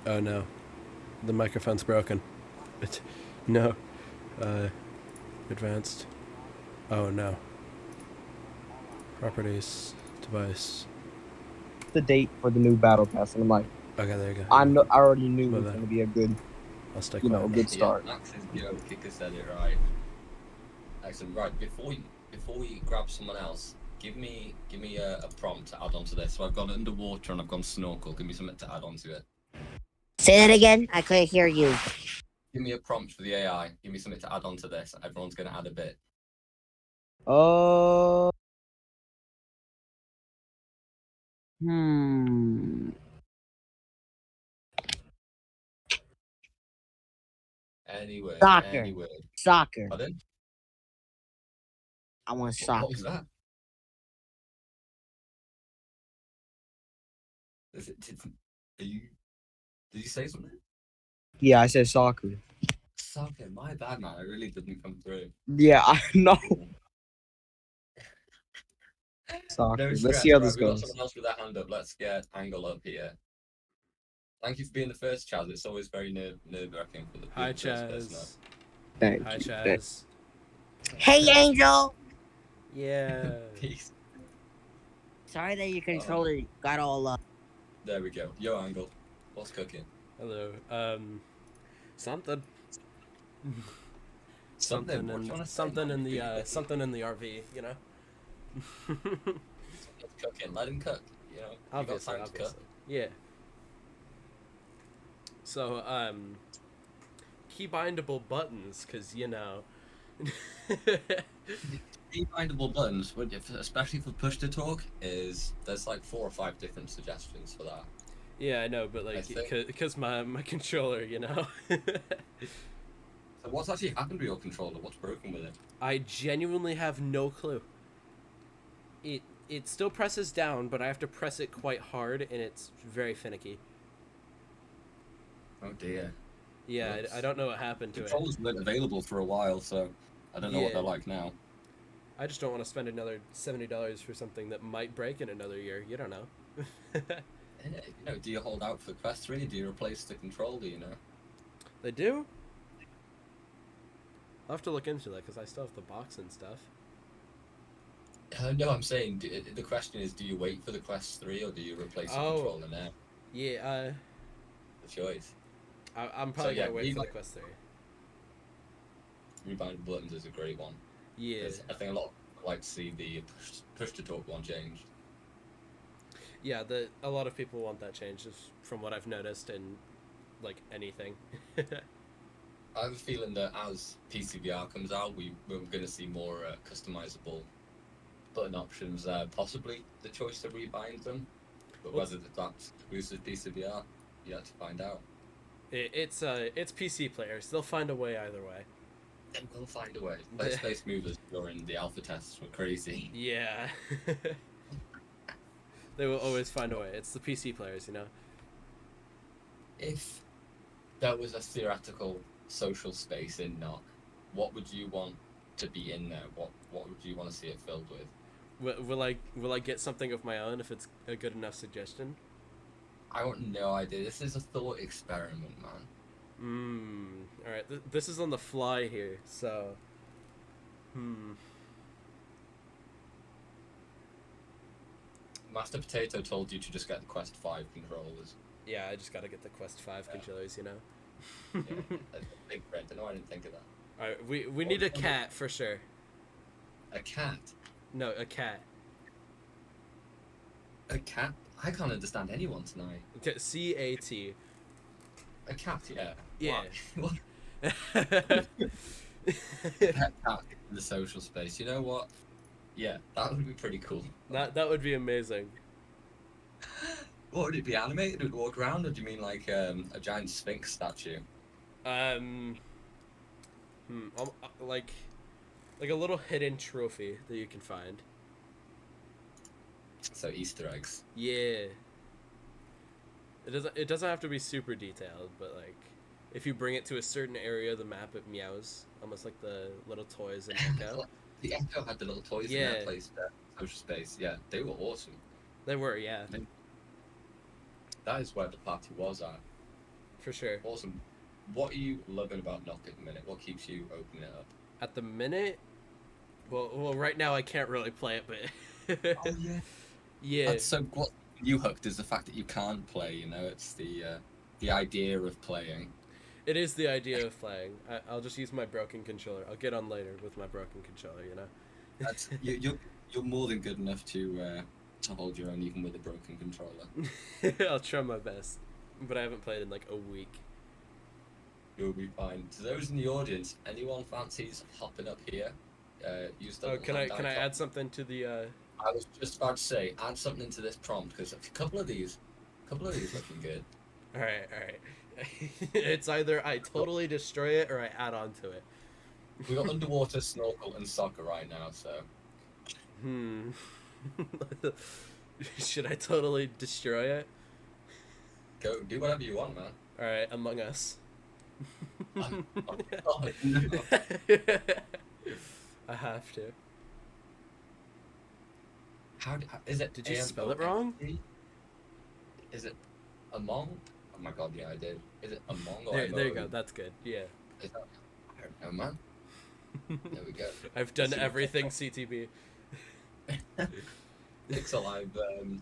Oh no, the microphone's broken. It, no, uh, advanced. Oh no, properties, device. The date for the new battle pass, and I'm like, Okay, there you go. I You're know, welcome. I already knew it My was bad. going to be a good, I'll stay a quiet now. good Yeah, start. Max's joke kicker said it right. Excellent. Right, before we grab someone else, give me a prompt to add on to this. So I've gone underwater and I've gone snorkel. Give me something to add on to it. Say that again. I couldn't hear you. Give me a prompt for the AI. Give me something to add on to this. Everyone's going to add a bit. Uh, Hmm. Anyway, Soccer. anyway. Soccer. Pardon? I want What was soccer. that? Is it, are you, did you say something? yeah, I said soccer. Soccer, my bad, man. I really didn't come through. Yeah, I know. No Soccer. Let's see stress. how Right, this we got goes. someone else with their hand up. Let's get Angle up here. Thank you for being the first, Chaz. It's always very nerve-wracking for the Hi, first person up. Chaz. Thank Hi, you. Chaz. Hey, Angel. Yeah. Peace. Sorry that your Oh, controller got all there we go. Yo, Angle. What's cooking? Hello. Something. Something. What do you want to say, man? Something in the RV. You know. Something's cooking. Let him cook. You know, you got Obviously, time to cook. yeah. So, key bindable buttons, cause you know. Rebindable buttons, especially for push to talk, there's like 4 or 5 different suggestions for that. Yeah, I know, but I like, think. cause my controller, you know. So what's actually happened to your controller? What's broken with it? I genuinely have no clue. It still presses down, but I have to press it quite hard, and it's very finicky. Oh dear. Yeah, I don't know what happened to it. Controllers weren't available for a while, so I don't know what Yeah. they're like now. I just don't want to spend another $70 for something that might break in another year. You don't know. Do you hold out for the Quest 3? Do you replace the controller, They do? I'll have to look into that because I still have the box and stuff. No, I'm saying, the question is, do you wait for the Quest 3 or do you replace the controller now? Yeah, The choice. I'm probably gonna wait for the Quest 3. Rebind buttons is a great one. Yeah. I think a lot of people like to see the push to talk one changed. Yeah, a lot of people want that change, from what I've noticed in, like, anything. I have a feeling that as PCVR comes out, we're going to see more customizable button options. Possibly the choice to rebind them, but whether that's exclusive PCVR, you have to find out. It's PC players. They'll find a way either way. They will find a way. Space Movers during the alpha tests were crazy. Yeah. They will always find a way. It's the PC players, you know. If there was a theoretical social space in Nock, what would you want to be in there? What would you want to see it filled with? Will I get something of my own if it's a good enough suggestion? I want no idea. This is a thought experiment, man. All right. This is on the fly here, so. Master Potato told you to just get the Quest 5 controllers. Yeah, I just gotta get the Quest 5 controllers, you know. Yeah, that's a big print. I know I didn't think of that. All right, we need a cat for sure. A cat? No, a cat. A cat? I can't understand anyone tonight. CAT. A cat, yeah. Yeah. What? Pet cat in the social space. You know what? Yeah, that would be pretty cool. That would be amazing. What would it be, animated? Would it walk around, or do you mean like a giant Sphinx statue? Like a little hidden trophy that you can find. So Easter eggs. Yeah. It doesn't have to be super detailed, but like if you bring it to a certain area of the map, it meows, almost like the little toys in Echo. The Echo had the little toys in their place, social space. Yeah, they were awesome. They were, yeah. That is where the party was at. For sure. Awesome. What are you loving about Nock at the minute? What keeps you opening it up? At the minute, well, right now I can't really play it, but Oh yeah. yeah, That's so. What you hooked is the fact that you can't play. You know, it's the idea of playing. it is the idea of playing. I'll just use my broken controller. I'll get on later with my broken controller. That's you're more than good enough to hold your own even with a broken controller. I'll try my best, but I haven't played in like a week. You'll be fine. To those in the audience, anyone fancies hopping up here? Use the Oh, little can I hand icon. add something to the? I was just about to say, add something to this prompt because a couple of these looking good. All right. It's either I totally destroy it or I add on to it. We got underwater, snorkel, and soccer right now, so Hmm. Should I totally destroy it? go do whatever you want, man. All right, Among Us. Oh, no. I have to. How is it? Did you spell it wrong? Is it among? Oh my god, yeah, I did. Is it among or There you go. That's good. Yeah. Is that, I don't know, man. There we go. I've done everything CTB. Pixel,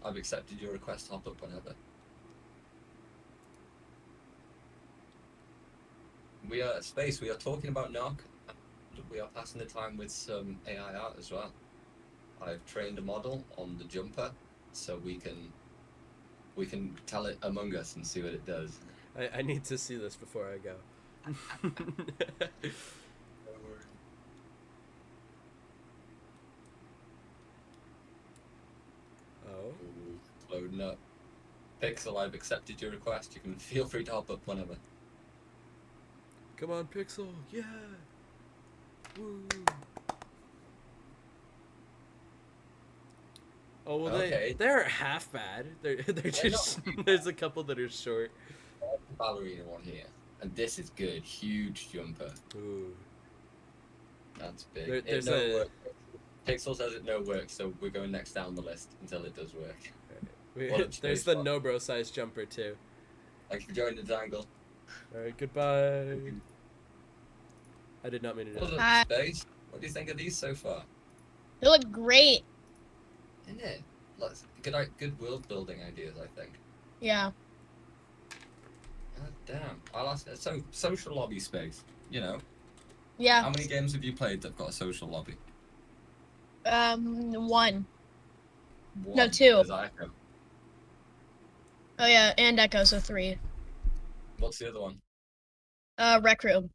I've accepted your request. Hop up whenever. We are Space. We are talking about Nock. We are passing the time with some AI art as well. I've trained a model on the jumper, so we can tell it Among Us and see what it does. I need to see this before I go. Oh. Ooh, loading up. Pixel, I've accepted your request. You can feel free to hop up whenever. Come on, Pixel. Yeah. Woo. Oh well, Okay. they're half bad. They're just there's a couple that are short. Ballerina one here, and this is good. Huge jumper. Ooh. That's big. There's work. Pixel says it no work, so we're going next down the list until it does work. There's the no bro size jumper too. Thank you for joining the dangle. All right, goodbye. I did not mean to do What's that. up, Space? What do you think of these so far? They look great. Isn't it? Good world building ideas, I think. Yeah. God damn. I'll ask. So social lobby Space. You know, Yeah. how many games have you played that've got a social lobby? One. One. No, two. There's Echo. Oh yeah, and Echo, so 3. What's the other one? Rec Room.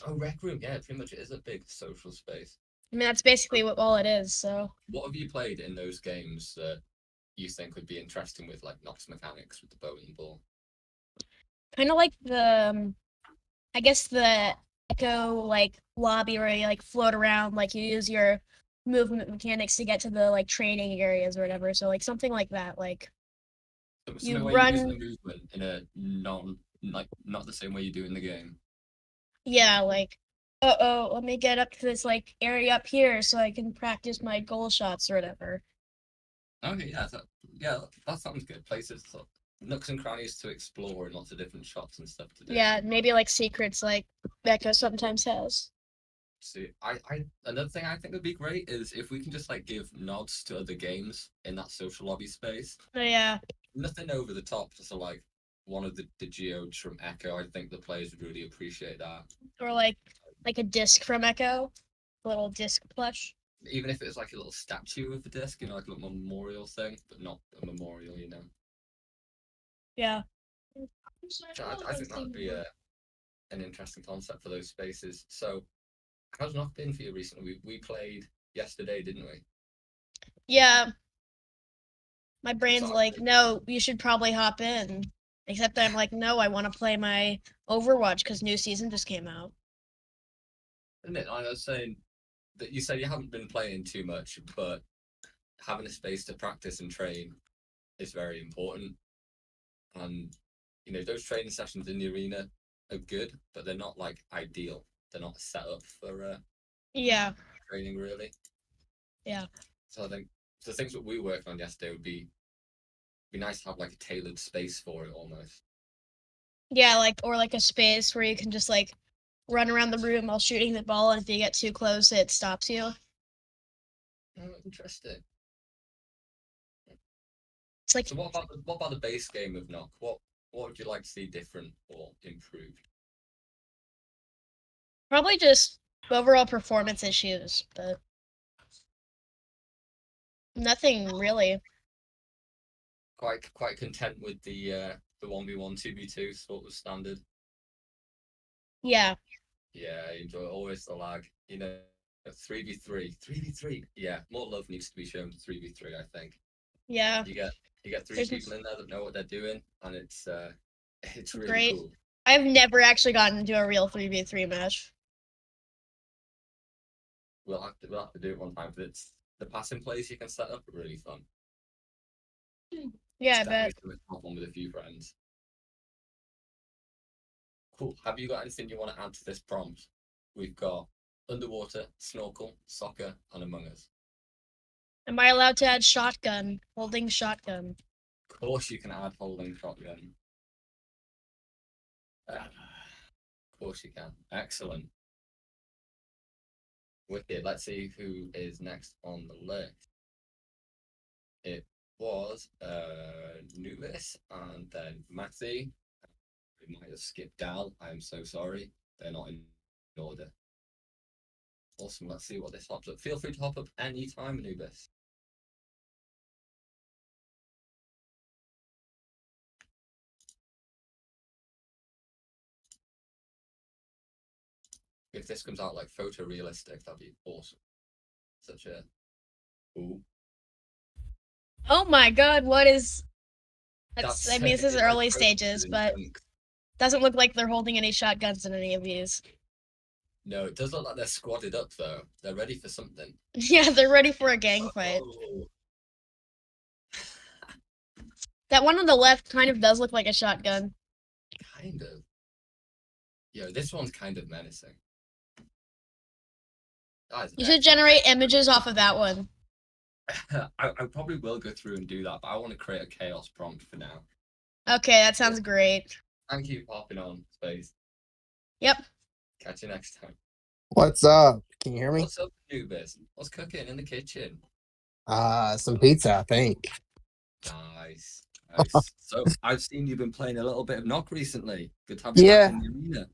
Oh, Rec Room. Yeah, pretty much it is a big social space. I mean, that's basically all it is, so. What have you played in those games that you think would be interesting with like Nox mechanics with the bow and the ball? Kind of like I guess the Echo, like, lobby where you, like, float around, like, you use your movement mechanics to get to the, like, training areas or whatever, so, like, something like that, like. Something where run- you use the movement in a not the same way you do in the game. Yeah, like, let me get up to this, like, area up here so I can practice my goal shots or whatever. Okay, that sounds good. Places, nooks and crannies to explore and lots of different shots and stuff to do. Yeah, maybe, like, secrets, like, Echo sometimes has. See, another thing I think would be great is if we can just like give nods to other games in that social lobby space. Oh, yeah. Nothing over the top, just like one of the geodes from Echo. I think the players would really appreciate that. Or, like a disc from Echo. A little disc plush. Even if it was like a little statue of the disc, like a little memorial thing, but not a memorial, Yeah. So I think that would be an interesting concept for those spaces. So, how's Nock been for you recently? We played yesterday, didn't we? Yeah. My brain's Sorry. like, no, you should probably hop in. Except I'm like, no, I want to play my Overwatch because new season just came out. Isn't it? I was saying that you said you haven't been playing too much, but having a space to practice and train is very important. And those training sessions in the arena are good, but they're not like ideal. They're not set up for Yeah. training really. Yeah. So I think the things that we worked on yesterday would be nice to have like a tailored space for it almost. Yeah, like or like a space where you can just like run around the room while shooting the ball, and if you get too close, it stops you. Oh, interesting. It's like So what about the base game of Knock? What would you like to see different or improved? probably just overall performance issues, but nothing really. Quite content with the 1v1 2v2 sort of standard. Yeah, Yeah, I enjoy always the lag. 3v3. Yeah, more love needs to be shown to 3v3, I think. yeah. You get you get three There's people in there that know what they're doing, and it's really great. cool. I've never actually gotten into a real 3v3 match. We'll have to do it one time. But it's the passing plays you can set up are really fun. Yeah, It's I definitely bet. something to have on with a few friends. Cool. Have you got anything you want to add to this prompt? We've got underwater, snorkel, soccer, and Among Us. Am I allowed to add shotgun? Holding shotgun. Of course, you can add holding shotgun. Of course, you can. Excellent. Wicked. Let's see who is next on the list. It was Nubis and then Matty. We might have skipped Dal. I'm so sorry. They're not in order. Awesome. Let's see what this hops up. Feel free to hop up anytime, Anubis. If this comes out like photorealistic, that'd be awesome. Such a ooh. Oh my god, what is That's I mean this is it, like early frozen stages, in but chunks. doesn't look like they're holding any shotguns in any of these. No, it does look like they're squatted up though. They're ready for something. Yeah, they're ready for a gang fight. Oh. That one on the left kind of does look like a shotgun. Kind of. Yo, this one's kind of menacing. You should generate images off of that one. I probably will go through and do that, but I want to create a chaos prompt for now. Okay, that sounds great. Thank you for hopping on, Space. Yep. Catch you next time. What's up? Can you hear me? What's up, Nubis? What's cooking in the kitchen? Some pizza, I think. Nice. Nice. So I've seen you've been playing a little bit of Knock recently. Good to have you Yeah. back in the arena.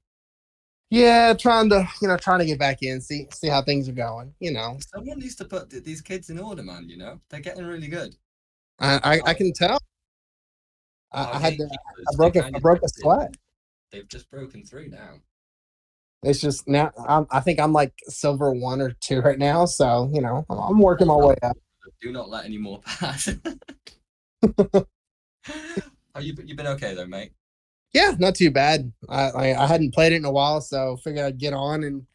Yeah, trying to get back in, see how things are going. Someone needs to put these kids in order, man. They're getting really good. I can tell. Our I had to. gatekeepers, I broke they a kind of broke a drifted. sweat. They've just broken through now. It's just now. I think I'm like silver 1 or 2 right now. So I'm working my way up. Do not let any more pass. How you been okay though, mate? Yeah, not too bad. I hadn't played it in a while, so figured I'd get on and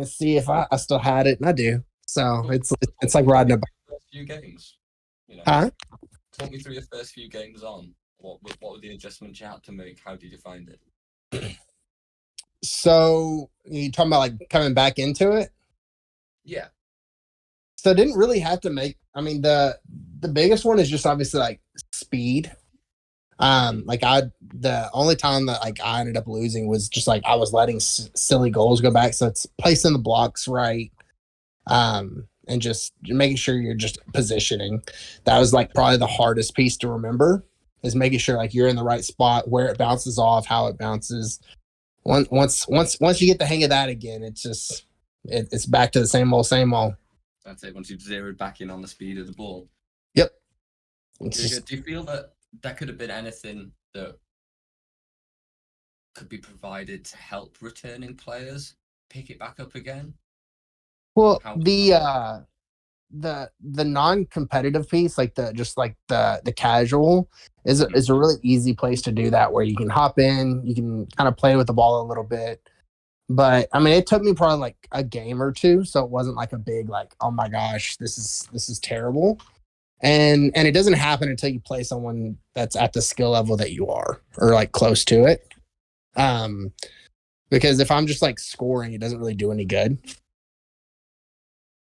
see if I still had it, and I do. So Cool. it's like riding a bike. First few games. Huh? Talk me through your first few games on. What were the adjustments you had to make? How did you find it? So you talking about like coming back into it? Yeah. So I didn't really have to make. I mean, the biggest one is just obviously like speed. The only time that like I ended up losing was just like I was letting silly goals go back. So it's placing the blocks right, and just making sure you're just positioning. That was like probably the hardest piece to remember, is making sure like you're in the right spot, where it bounces off, how it bounces. Once you get the hang of that again, it's back to the same old, same old. That's it. Once you've zeroed back in on the speed of the ball. Yep. Do you feel that there could have been anything that could be provided to help returning players pick it back up again? Well, How- the non-competitive piece, like the casual, is a really easy place to do that, where you can hop in, you can kind of play with the ball a little bit. But I mean, it took me probably like a game or two, so it wasn't like a big like, oh my gosh, this is terrible. And it doesn't happen until you play someone that's at the skill level that you are, or like close to it. Because if I'm just like scoring, it doesn't really do any good.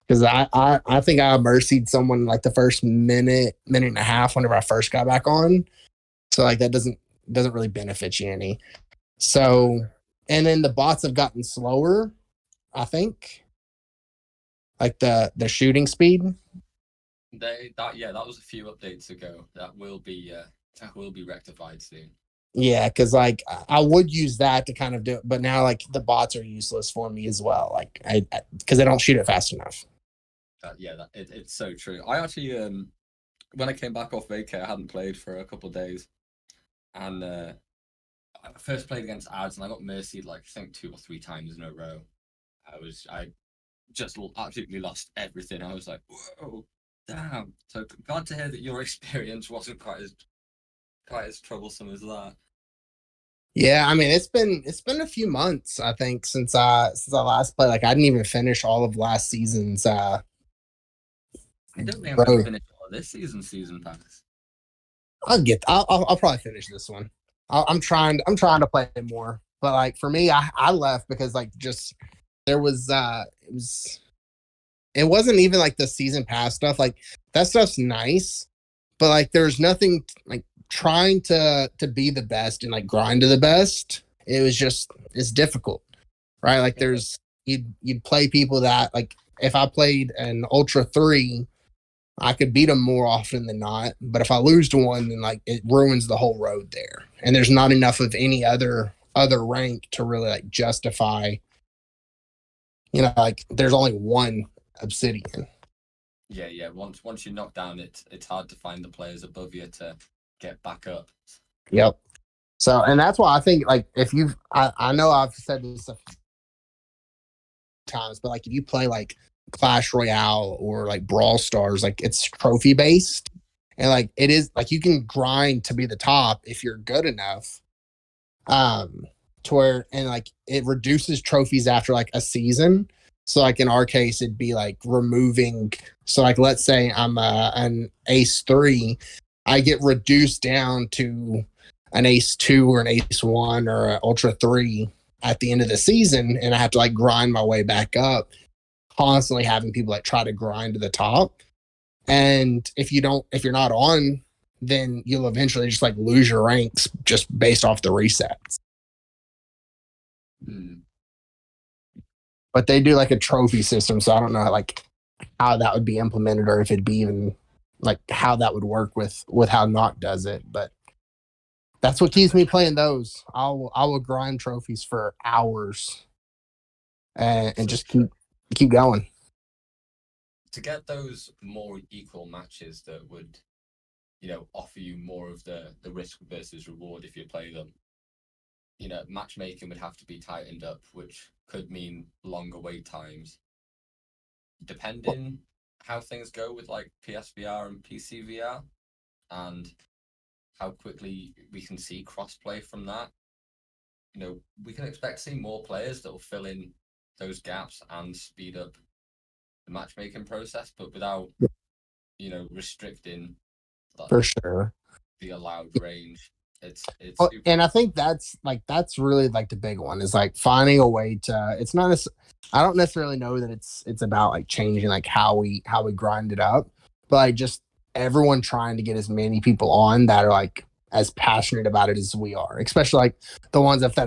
Because I think I mercied someone like the first minute and a half whenever I first got back on. So like that doesn't really benefit you any. So, and then the bots have gotten slower, I think, like the shooting speed. That was a few updates ago. That will be rectified soon. Yeah, because like I would use that to kind of do it, but now like the bots are useless for me as well. Like I because they don't shoot it fast enough. It's so true. I actually when I came back off vacay, I hadn't played for a couple of days, and I first played against ads, and I got mercied like I think 2 or 3 times in a row. I just absolutely lost everything. I was like, whoa, damn. So glad to hear that your experience wasn't quite as troublesome as that. Yeah, I mean it's been a few months I think since I last played. Like I didn't even finish all of last season's I don't think I'm going to road. finish all of this season pass. I'll probably finish this one. I'm trying to play it more, but like for me, I left because like just there was it wasn't even like the season pass stuff. Like that stuff's nice, but like there's nothing like trying to be the best and like grind to the best. It was just it's difficult, right? Like there's you'd play people that like if I played an Ultra 3, I could beat them more often than not. But if I lose to one, then like it ruins the whole road there. And there's not enough of any other rank to really like justify. Like there's only one Obsidian. Yeah. Once you knock down, it's hard to find the players above you to get back up. Yep. So, and that's why I think like if I know I've said this a few times, but like if you play like Clash Royale or like Brawl Stars, like it's trophy based, and like it is like you can grind to be the top if you're good enough. To where and like it reduces trophies after like a season. So like in our case, it'd be like removing. So like let's say I'm an Ace 3, I get reduced down to an Ace 2 or an Ace 1 or an Ultra 3 at the end of the season, and I have to like grind my way back up, constantly having people like try to grind to the top. And if you're not on, then you'll eventually just like lose your ranks just based off the resets. But they do like a trophy system, so I don't know like how that would be implemented or if it'd be even like how that would work with how Nock does it. But that's what keeps me playing those. I will grind trophies for hours and just keep going. To get those more equal matches that would, offer you more of the risk versus reward if you play them, matchmaking would have to be tightened up, which could mean longer wait times. Depending how things go with like PSVR and PCVR and how quickly we can see crossplay from that, we can expect to see more players that will fill in those gaps and speed up the matchmaking process, but without, restricting For sure. the allowed range. It's and I think that's really like the big one is like finding a way to. It's not as I don't necessarily know that it's about like changing like how we grind it up, but like just everyone trying to get as many people on that are like as passionate about it as we are, especially like the ones of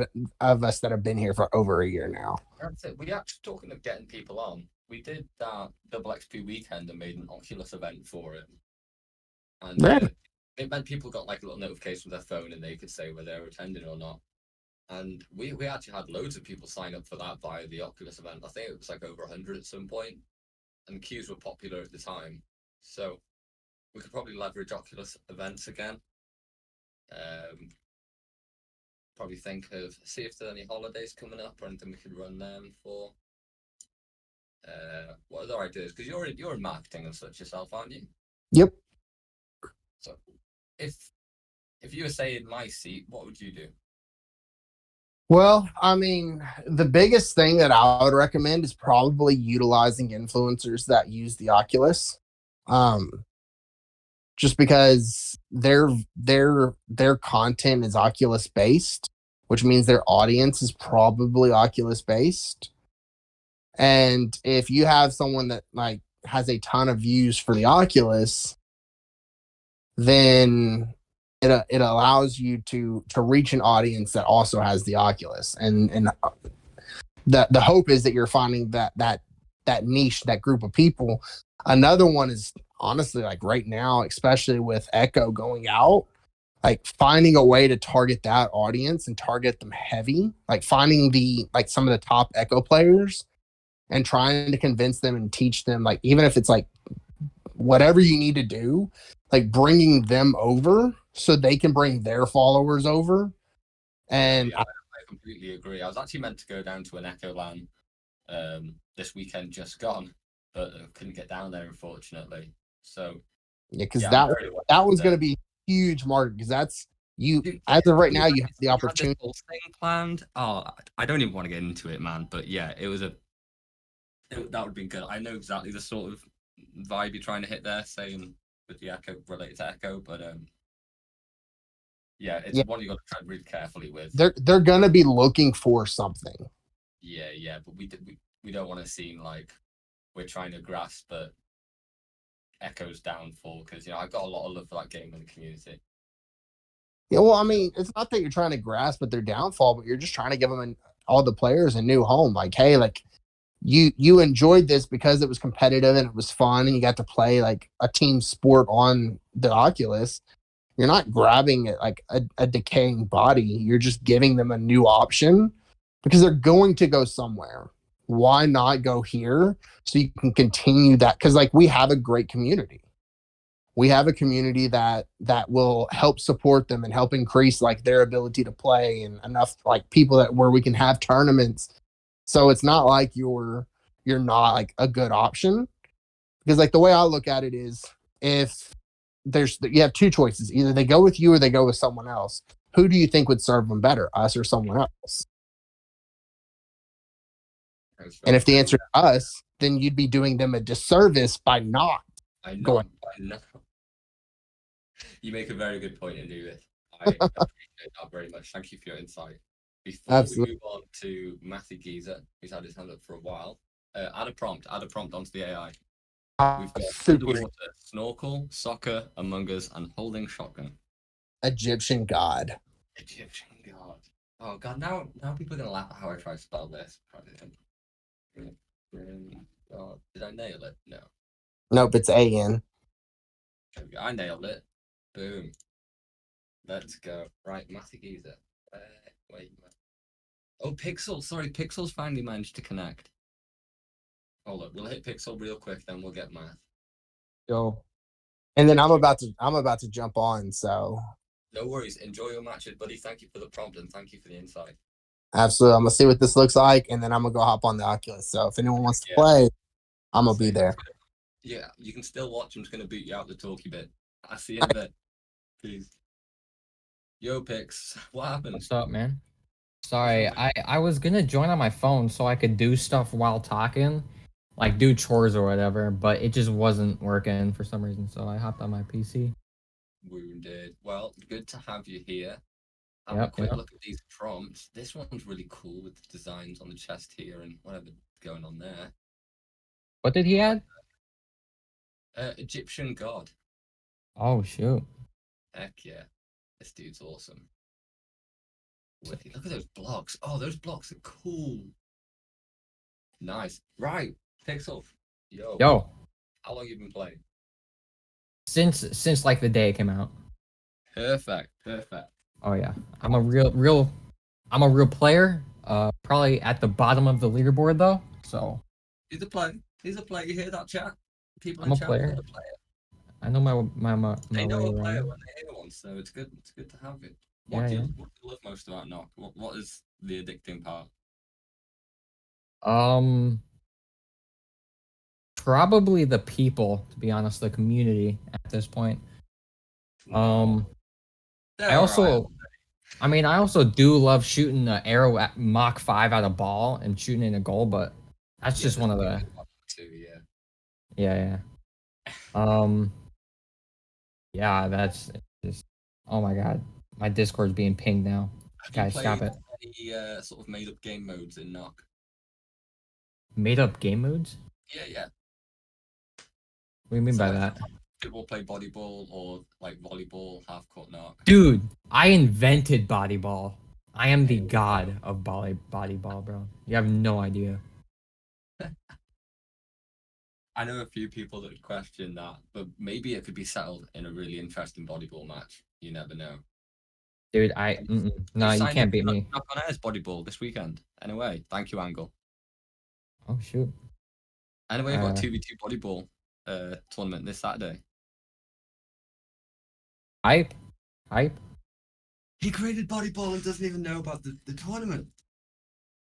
us that have been here for over a year now. That's it. We actually talking of getting people on. We did that double XP weekend and made an Oculus event for it, and it meant people got like a little notification with their phone and they could say whether they were attending or not. And we actually had loads of people sign up for that via the Oculus event. I think it was like over 100 at some point, and queues were popular at the time. So we could probably leverage Oculus events again. Probably see if there's any holidays coming up or anything we could run them for. What other ideas? Because you're in marketing and such yourself, aren't you? Yep. So if you were say in my seat, what would you do? Well, I mean, the biggest thing that I would recommend is probably utilizing influencers that use the Oculus. Just because their content is Oculus based, which means their audience is probably Oculus based. And if you have someone that like has a ton of views for the Oculus, then it allows you to reach an audience that also has the Oculus, and the hope is that you're finding that niche, that group of people. Another one is honestly like right now, especially with Echo going out, like finding a way to target that audience and target them heavy, like finding some of the top Echo players and trying to convince them and teach them, like even if it's like whatever you need to do, like bringing them over so they can bring their followers over. And I completely agree. I was actually meant to go down to an Echo LAN this weekend just gone, but I couldn't get down there unfortunately. So because that was going to be huge market, because that's you as of right now you have the opportunity. Had this whole thing planned. Oh, I don't even want to get into it, man. But yeah, that would have been good. I know exactly the sort of vibe you're trying to hit there, saying with the Echo related to Echo, but yeah, it's one you got to tread really carefully with. They're gonna be looking for something. Yeah, but we don't want to seem like we're trying to grasp at Echo's downfall, because I've got a lot of love for that game in the community. Yeah, well, I mean, it's not that you're trying to grasp at their downfall, but you're just trying to give them all the players a new home. Like, hey, like you enjoyed this because it was competitive and it was fun, and you got to play like a team sport on the Oculus. You're not grabbing it like a decaying body. You're just giving them a new option because they're going to go somewhere. Why not go here so you can continue that? Because like we have a great community. We have a community that will help support them and help increase like their ability to play, and enough like people that where we can have tournaments. So it's not like you're not like a good option, because like the way I look at it is, if you have two choices, either they go with you or they go with someone else. Who do you think would serve them better, us or someone else? And if the answer is us, then you'd be doing them a disservice by not going. You make a very good point, Anubis. I appreciate that very much. Thank you for your insight. Before we move on to Matthew Geezer, who's had his hand up for a while, add a prompt onto the AI. We've got underwater, snorkel, soccer, Among Us, and holding shotgun. Egyptian god. Oh god, now people are gonna laugh at how I try to spell this. Did I nail it? No. Nope, it's AN. I nailed it. Boom. Let's go. Right, Matthew Geezer. Wait. Oh, Pixel. Sorry, Pixel's finally managed to connect. Hold up, we'll hit Pixel real quick, then we'll get Math. Yo. And then I'm about to jump on, so. No worries. Enjoy your matches, buddy. Thank you for the prompt and thank you for the insight. Absolutely. I'm gonna see what this looks like, and then I'm gonna go hop on the Oculus. So if anyone wants to play, I'm gonna be there. Yeah, you can still watch. I'm just gonna boot you out the talkie bit. I'll see you in a bit. Please. Yo, Pix. What happened? What's up, man? Sorry, I was gonna join on my phone so I could do stuff while talking, like do chores or whatever, but it just wasn't working for some reason, so I hopped on my PC. Wounded. Well, good to have you here. Have a quick look at these prompts. This one's really cool with the designs on the chest here and whatever's going on there. What did he add? Egyptian god. Oh, shoot. Heck yeah. This dude's awesome. Wait, look at those blocks. Oh, those blocks are cool. Nice. Right. Pixel. Yo. How long have you been playing? Since like the day it came out. Perfect. Oh yeah. I'm a real player. Probably at the bottom of the leaderboard though. So He's a player. You hear that, chat? People I'm in a chat player. I know my they know way a player around. when they hear one, so it's good to have it. What What do you love most about Nock? What is the addicting part? Probably the people, to be honest, the community at this point. I also do love shooting the arrow at Mach 5 at a ball and shooting in a goal, but that's just one of the. Yeah. Yeah, that's just. Oh my god, my Discord's being pinged now. Guys, stop it. Any sort of made-up game modes in Nock? Made up game modes? Yeah. What do you mean by that? People play volleyball or like volleyball, half court knock. Dude, I invented bodyball. I am the There you god go. of bodyball, bro. You have no idea. I know a few people that would question that, but maybe it could be settled in a really interesting volleyball match. You never know. Dude, no, You you signed up can't beat for me. Knock on Air's volleyball this weekend. Anyway, thank you, Angle. Oh shoot. Anyway, I've got 2v2 volleyball tournament this Saturday. Hype. Hype. He created volleyball and doesn't even know about the tournament.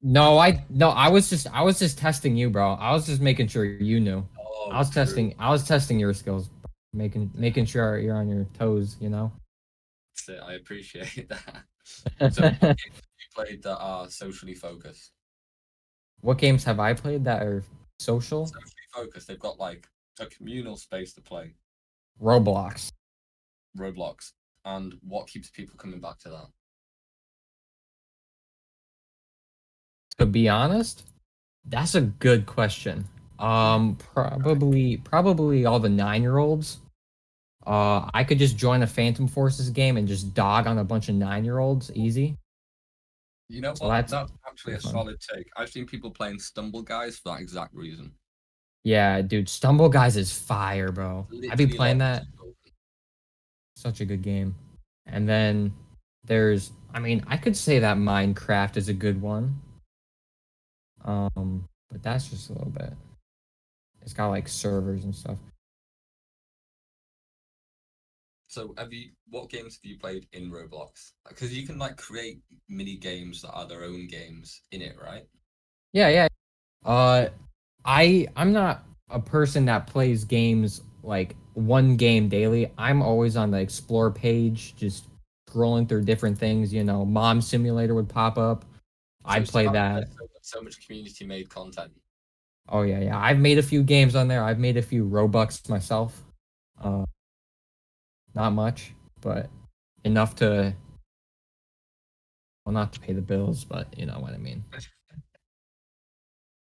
No, I was just testing you, bro. I was just making sure you knew. Oh, I was true. testing your skills, making sure you're on your toes, you know. So I appreciate that. So, what games have you played that are socially focused? What games have I played that are social? Socially focused. They've got like a communal space to play. Roblox. Roblox. And what keeps people coming back to that? To be honest, that's a good question. Probably all the 9-year-olds. I could just join a Phantom Forces game and just dog on a bunch of 9-year-olds easy. You know So what? that's That's actually a pretty fun. solid take. I've seen people playing Stumble Guys for that exact reason. Yeah, dude, Stumble Guys is fire, bro. I've been Literally playing lots that. of people. Such a good game. And then I mean, I could say that Minecraft is a good one. But that's just a little bit. It's got like servers and stuff. So, what games have you played in Roblox? Because you can like create mini games that are their own games in it, right? Yeah, yeah. Uh, I'm not a person that plays games like one game daily. I'm always on the explore page, just scrolling through different things. You know, Mom Simulator would pop up. So I'd it's play about that. so much community made content. Oh yeah, yeah. I've made a few games on there. I've made a few Robux myself. Uh, not much, but enough to, well, not to pay the bills, but you know what I mean.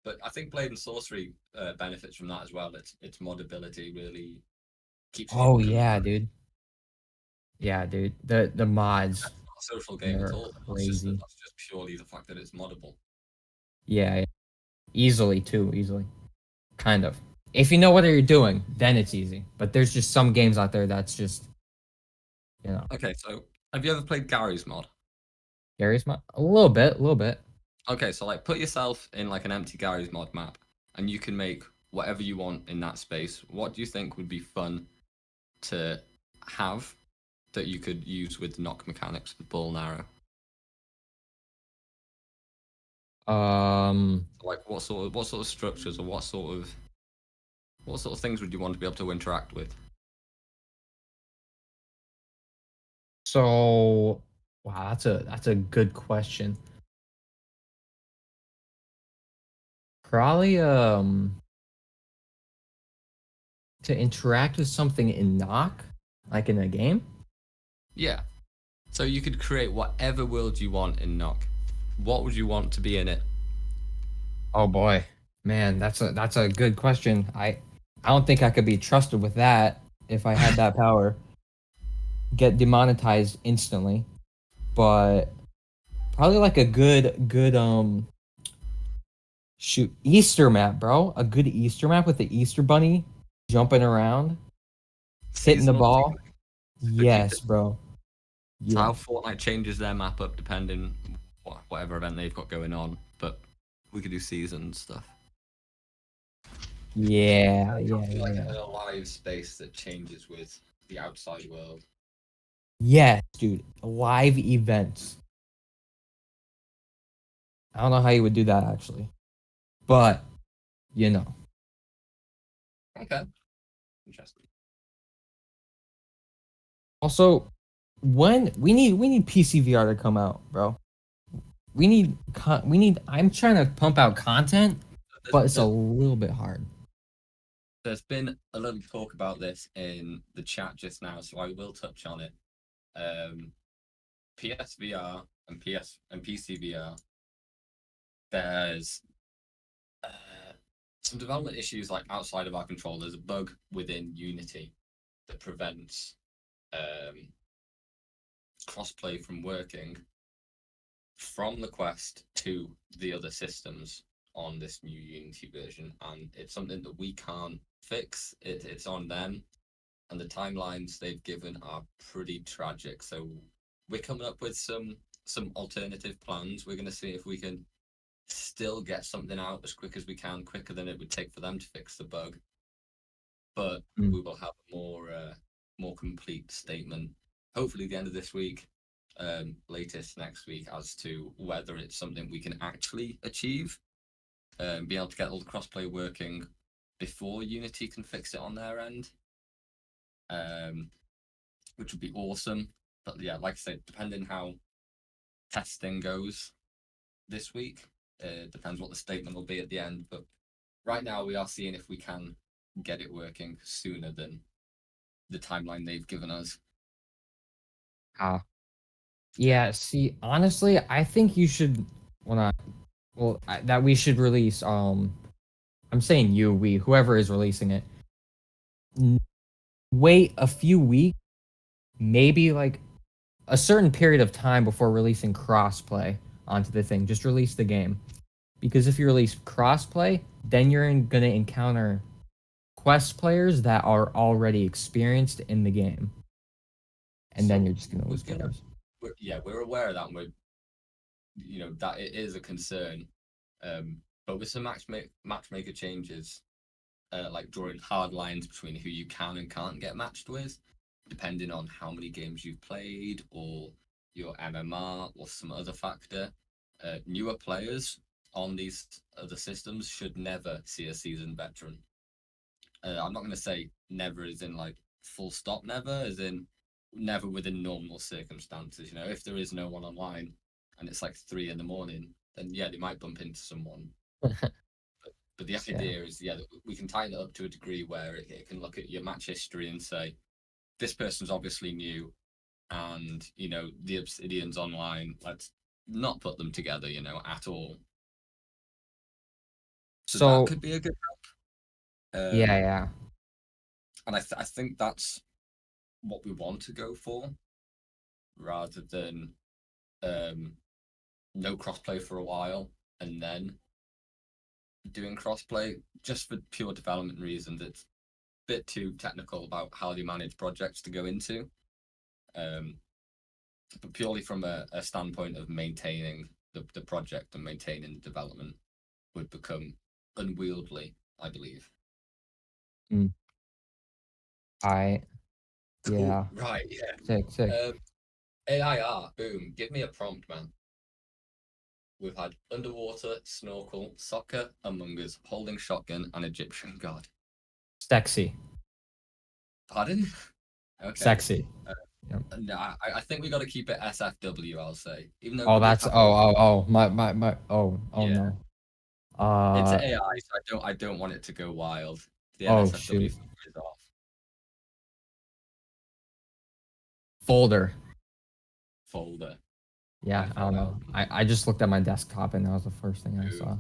But I think Blade and Sorcery benefits from that as well. Its modability really keeps Oh people coming yeah, back. dude. Yeah, dude. The mods, That's not a social game at they're all. crazy. That's just purely the fact that it's moddable. Yeah, yeah. Easily too, easily. Kind of. If you know what you're doing, then it's easy. But there's just some games out there that's just, you know, Okay, so have you ever played Gary's mod? Gary's mod. A little bit, a little bit. Okay, so like put yourself in like an empty Gary's mod map, and you can make whatever you want in that space. What do you think would be fun to have that you could use with the knock mechanics with ball and arrow? Like what sort of structures or what sort of things would you want to be able to interact with? So wow, that's a good question. Probably to interact with something in knock, like in a game. Yeah. So you could create whatever world you want in knock. What would you want to be in it? Oh boy. Man, that's a good question. I don't think I could be trusted with that if I had that power. Get demonetized instantly. But probably like a good shoot Easter map, bro. A good Easter map with the Easter bunny jumping around, hitting the Seasonal. ball. So keep Yes, bro. It's how Yeah. Fortnite changes their map up depending whatever event they've got going on. But we could do season stuff. Yeah, It's yeah, like yeah. an alive space that changes with the outside world. Yes, dude. Live events. I don't know how you would do that actually. But you know. Okay, interesting. Also, when we need PCVR to come out, bro. We need I'm trying to pump out content, but it's a little bit hard. There's been a little talk about this in the chat just now, so I will touch on it. PSVR and PCVR. There's some development issues like outside of our control. There's a bug within Unity that prevents crossplay from working from the Quest to the other systems on this new Unity version, and it's something that we can't fix. It's on them, and the timelines they've given are pretty tragic. So we're coming up with some alternative plans. We're going to see if we can still get something out as quick as we can, quicker than it would take for them to fix the bug. But we will have a more complete statement, hopefully the end of this week, latest next week, as to whether it's something we can actually achieve, be able to get all the crossplay working before Unity can fix it on their end, which would be awesome. But yeah, like I said, depending how testing goes this week, depends what the statement will be at the end. But right now we are seeing if we can get it working sooner than the timeline they've given us. Yeah, see, honestly, I think you should, that we should release, I'm saying whoever is releasing it, wait a few weeks, maybe like a certain period of time before releasing crossplay onto the thing. Just release the game. Because if you release crossplay, then you're going to encounter Quest players that are already experienced in the game. And then you're just going to lose players. We're aware of that. And that it is a concern. But with some matchmaker changes, like drawing hard lines between who you can and can't get matched with, depending on how many games you've played or your MMR or some other factor, newer players on these other systems should never see a seasoned veteran. I'm not going to say never as in like full stop never, as in never within normal circumstances. If there is no one online and it's like 3 a.m, then yeah, they might bump into someone. But the idea is, that we can tighten it up to a degree where it can look at your match history and say, this person's obviously new, and the Obsidian's online. Let's not put them together, at all. So that could be a good help. Yeah. And I think that's what we want to go for, rather than no crossplay for a while and then doing crossplay, just for pure development reasons. It's a bit too technical about how they manage projects to go into. But purely from a standpoint of maintaining the project and maintaining the development would become unwieldy, I believe. Cool. Yeah. Right, yeah. Sick. AIR, boom. Give me a prompt, man. We've had underwater, snorkel, soccer, Among Us, holding shotgun, and Egyptian god. Sexy. Pardon? Okay. Sexy. No, I think we got to keep it SFW, I'll say. Even though my yeah. No. It's AI, so I don't want it to go wild. The SFW shoot. Is off. Folder. Yeah, I don't know. I just looked at my desktop and that was the first thing I saw.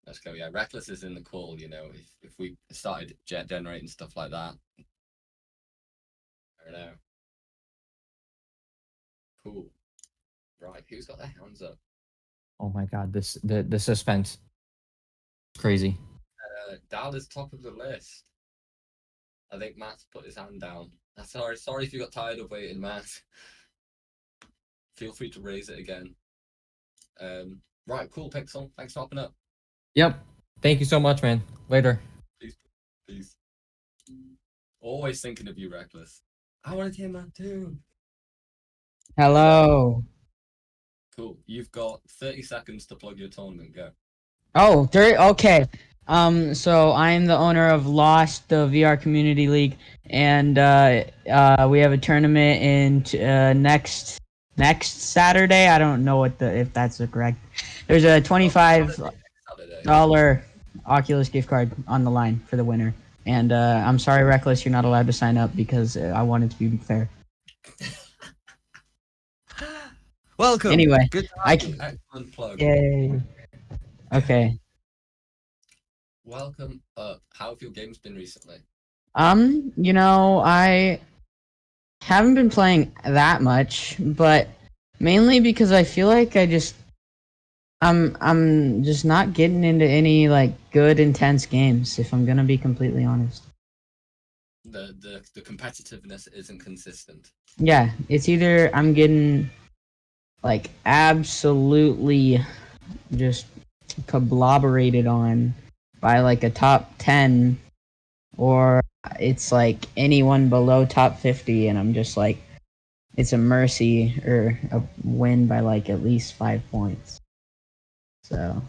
Let's go. Yeah, Reckless is in the call. If we started generating stuff like that, I don't know. Cool. Right, who's got their hands up? Oh my god, the suspense. Crazy. Dal is top of the list. I think Matt's put his hand down. Sorry if you got tired of waiting, Matt. Feel free to raise it again. Right, cool, Pixel. Thanks for hopping up. Yep. Thank you so much, man. Later. Peace. Always thinking of you, Reckless. I want to hear Matt too. Hello. Cool. You've got 30 seconds to plug your tournament. Go. Oh, okay. So I'm the owner of Lost, the VR Community League, and we have a tournament in next Saturday. I don't know if that's the correct. There's a $25 Oculus gift card on the line for the winner. And I'm sorry, Reckless, you're not allowed to sign up because I want it to be fair. Welcome. Anyway, good. Excellent plug. Yay. Okay. Welcome up. How have your games been recently? I haven't been playing that much, but mainly because I feel like I'm just not getting into any like good intense games, if I'm gonna be completely honest. The competitiveness isn't consistent. Yeah, it's either I'm getting like absolutely just collaborated on by like a top 10, or it's like anyone below top 50 and I'm just like it's a mercy or a win by like at least 5 points. So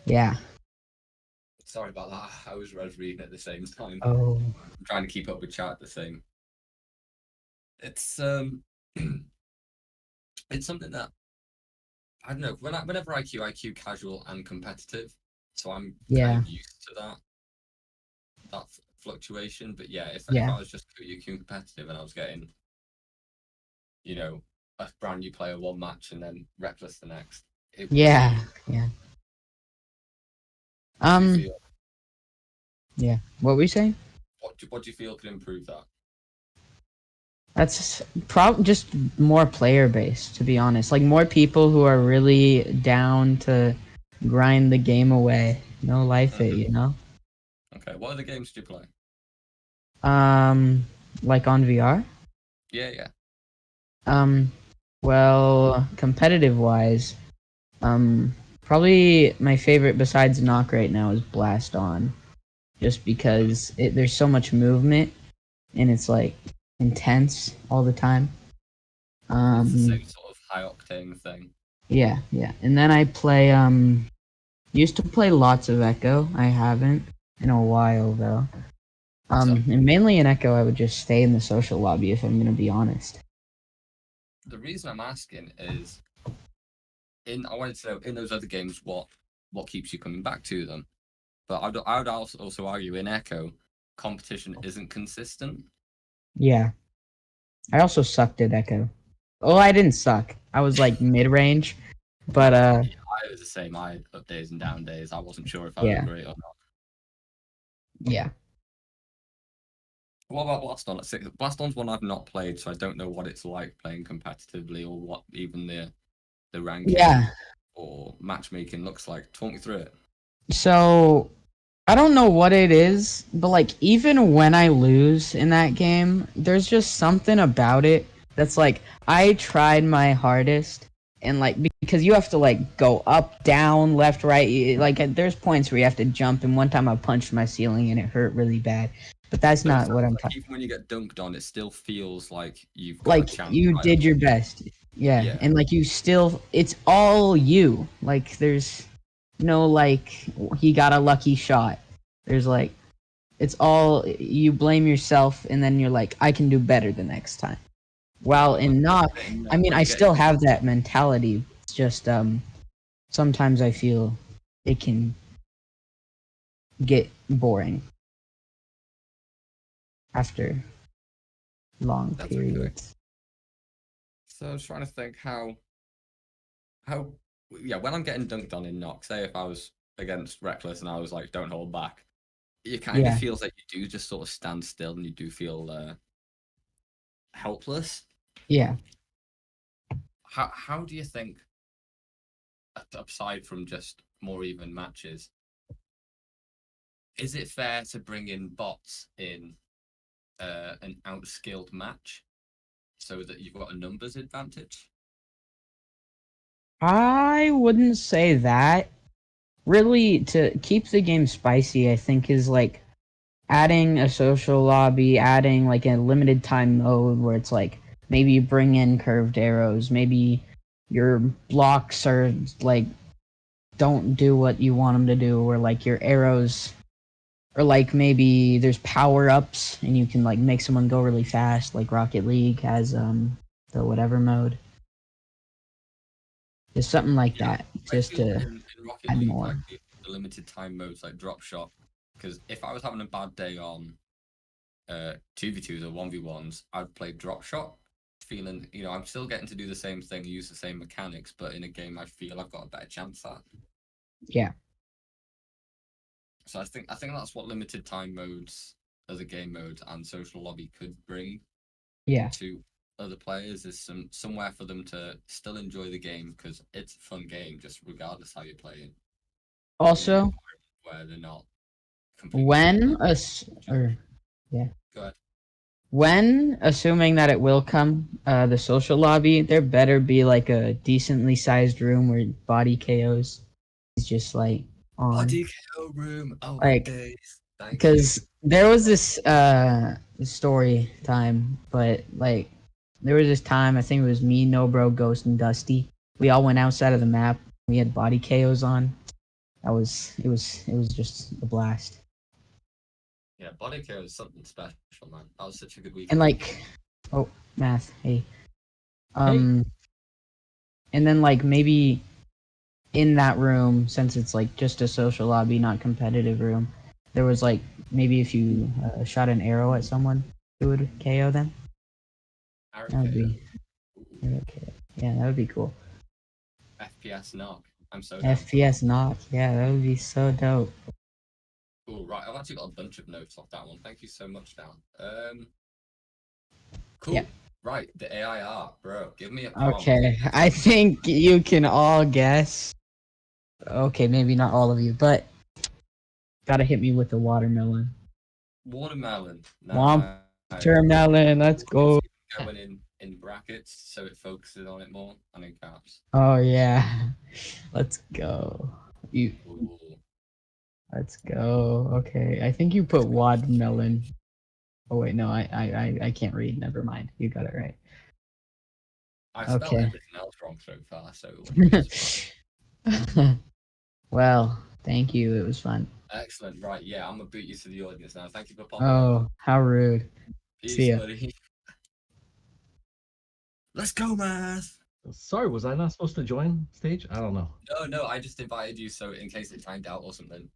yeah. Sorry about that. I was reading at the same time. Oh. I'm trying to keep up with chat at the same. It's it's something that I don't know. Whenever I queue casual and competitive, so I'm kind Yeah. of used to that fluctuation. But yeah, if Yeah. I was just queue competitive and I was getting, a brand new player one match and then reckless the next, it would Yeah. be, Yeah. what do you feel? Yeah. What were you saying? What do you feel could improve that? That's just more player based, to be honest. Like more people who are really down to grind the game away. No life it, you know? Okay, what other games do you play? Like on VR? Yeah, yeah. Well, competitive wise, probably my favorite besides Knock right now is Blast On. Just because there's so much movement and it's like intense all the time. It's the same sort of high octane thing. Yeah, yeah. And then I play used to play lots of Echo. I haven't in a while though. And mainly in Echo I would just stay in the social lobby if I'm gonna be honest. The reason I'm asking is I wanted to know in those other games what keeps you coming back to them. But I would also argue in Echo, competition isn't consistent. Yeah. I also sucked at Echo. Oh, I didn't suck. I was like mid range. But I was the same. I had up days and down days. I wasn't sure if I was yeah. great or not. Yeah. What about Blast On at 6? Blast On's one I've not played, so I don't know what it's like playing competitively or what even the ranking Yeah. or matchmaking looks like. Talk me through it. So I don't know what it is, but like even when I lose in that game, there's just something about it that's like I tried my hardest and like because you have to like go up, down, left, right. Like there's points where you have to jump, and one time I punched my ceiling and it hurt really bad. But that's So it not sounds what I'm like talking. even when you get dunked on, it still feels like you've got a Like chance. you Right did up your to best. Yeah. Yeah. And like you still it's all you. Like there's no like he got a lucky shot. There's like it's all you blame yourself and then you're like I can do better the next time. While But in Knock, I mean when I you're getting still have that mentality. It's just sometimes I feel it can get boring after long that's okay. periods. So I was trying to think how yeah, when I'm getting dunked on in Knock, say if I was against Reckless and I was like, don't hold back, it kind of Yeah. feels like you do just sort of stand still and you do feel helpless. Yeah. How do you think, aside from just more even matches, is it fair to bring in bots in an outskilled match so that you've got a numbers advantage? I wouldn't say that. Really to keep the game spicy, I think is like adding a social lobby, adding like a limited time mode where it's like maybe you bring in curved arrows, maybe your blocks are like don't do what you want them to do, or like your arrows, or like maybe there's power ups and you can like make someone go really fast, like Rocket League has the whatever mode. Just something like Yeah, that, I just feel to in Rocket add League, like more. the limited time modes like drop shot, because if I was having a bad day on 2v2s or 1v1s, I'd play drop shot, feeling, I'm still getting to do the same thing, use the same mechanics, but in a game I feel I've got a better chance at. Yeah. So I think that's what limited time modes as a game mode and social lobby could bring Yeah. to other players, is somewhere for them to still enjoy the game, because it's a fun game just regardless how you're playing. Also, Where they're not completely when dependent. Go ahead. when assuming that it will come, the social lobby, there better be like a decently sized room where body KOs is just like on. Body KO room. Oh my Like, days. Thank because you. there was this story time, but like there was this time, I think it was me, No Bro, Ghost, and Dusty. We all went outside of the map. We had body KOs on. It was just a blast. Yeah, body KO is something special, man. That was such a good And weekend. like, oh, math, hey. Hey. And then like maybe in that room, since it's like just a social lobby, not competitive room, there was like maybe if you shot an arrow at someone, it would KO them. Arrow That would KO. be okay. Yeah, that would be cool. FPS knock. I'm so down. FPS knock, yeah, that would be so dope. Cool, right. I've actually got a bunch of notes off that one. Thank you so much, Dan. Cool. Yeah. Right, the AI art, bro. Give me a prompt. Okay, I think you can all guess. Okay, maybe not all of you, but gotta hit me with the watermelon. Watermelon. Watermelon, let's go. Going in brackets so it focuses on it more, and in caps. Oh yeah, let's go. You, Ooh. let's go. Okay, I think you put watermelon. Oh wait, no, I can't read. Never mind. You got it right. I spelled Okay. everything else wrong so far, so it wouldn't be a surprise. Well, thank you. It was fun. Excellent. Right, yeah, I'm gonna boot you to the audience now. Thank you for popping up. Oh, how rude. Peace, See ya. buddy. Let's go, man. Sorry, was I not supposed to join stage? I don't know. No, I just invited you so in case it timed out or something.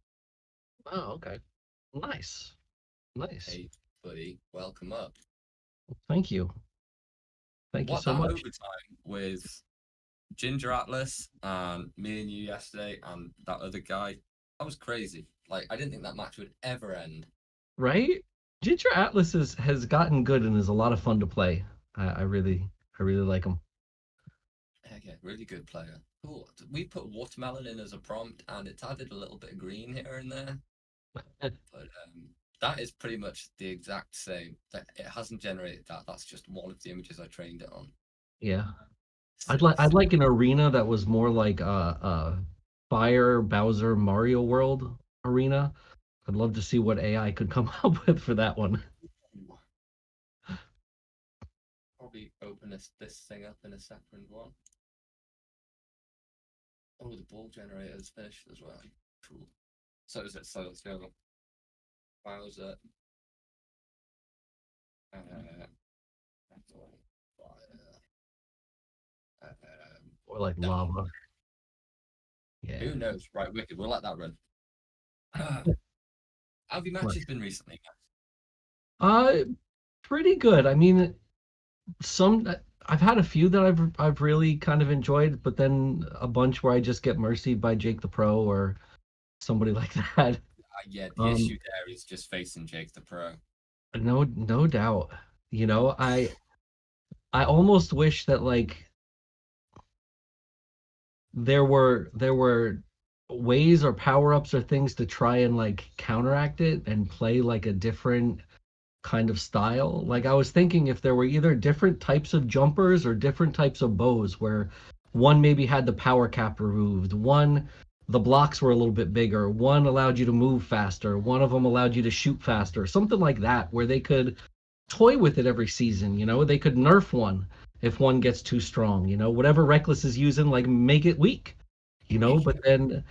Oh, okay. Nice. Nice. Hey, buddy, welcome up. Thank you. Thank you so That much. overtime with Ginger Atlas and me and you yesterday and that other guy, that was crazy. Like, I didn't think that match would ever end. Right? Ginger Atlas has gotten good and is a lot of fun to play. I really like him. Yeah, really good player. Cool. We put watermelon in as a prompt, and it's added a little bit of green here and there. But that is pretty much the exact same. It hasn't generated that. That's just one of the images I trained it on. Yeah. I'd like an arena that was more like Fire Bowser Mario World arena. I'd love to see what AI could come up with for that one. Probably open this thing up in a separate one. Oh, the ball generator is finished as well. Cool. So is it? So let's go. Bowser. Or like lava. Yeah. Who knows? Right, wicked. We'll let that run. How have your matches been recently, guys? Pretty good. I mean, I've had a few that I've really kind of enjoyed, but then a bunch where I just get mercied by Jake the Pro or somebody like that. Yeah, the issue there is just facing Jake the Pro. No doubt. You know, I almost wish that like there were ways or power-ups or things to try and like counteract it and play like a different kind of style. Like I was thinking if there were either different types of jumpers or different types of bows where one maybe had the power cap removed, one the blocks were a little bit bigger, one allowed you to move faster, one of them allowed you to shoot faster, something like that where they could toy with it every season, you know, they could nerf one if one gets too strong, you know, whatever Reckless is using, like make it weak, you know, but then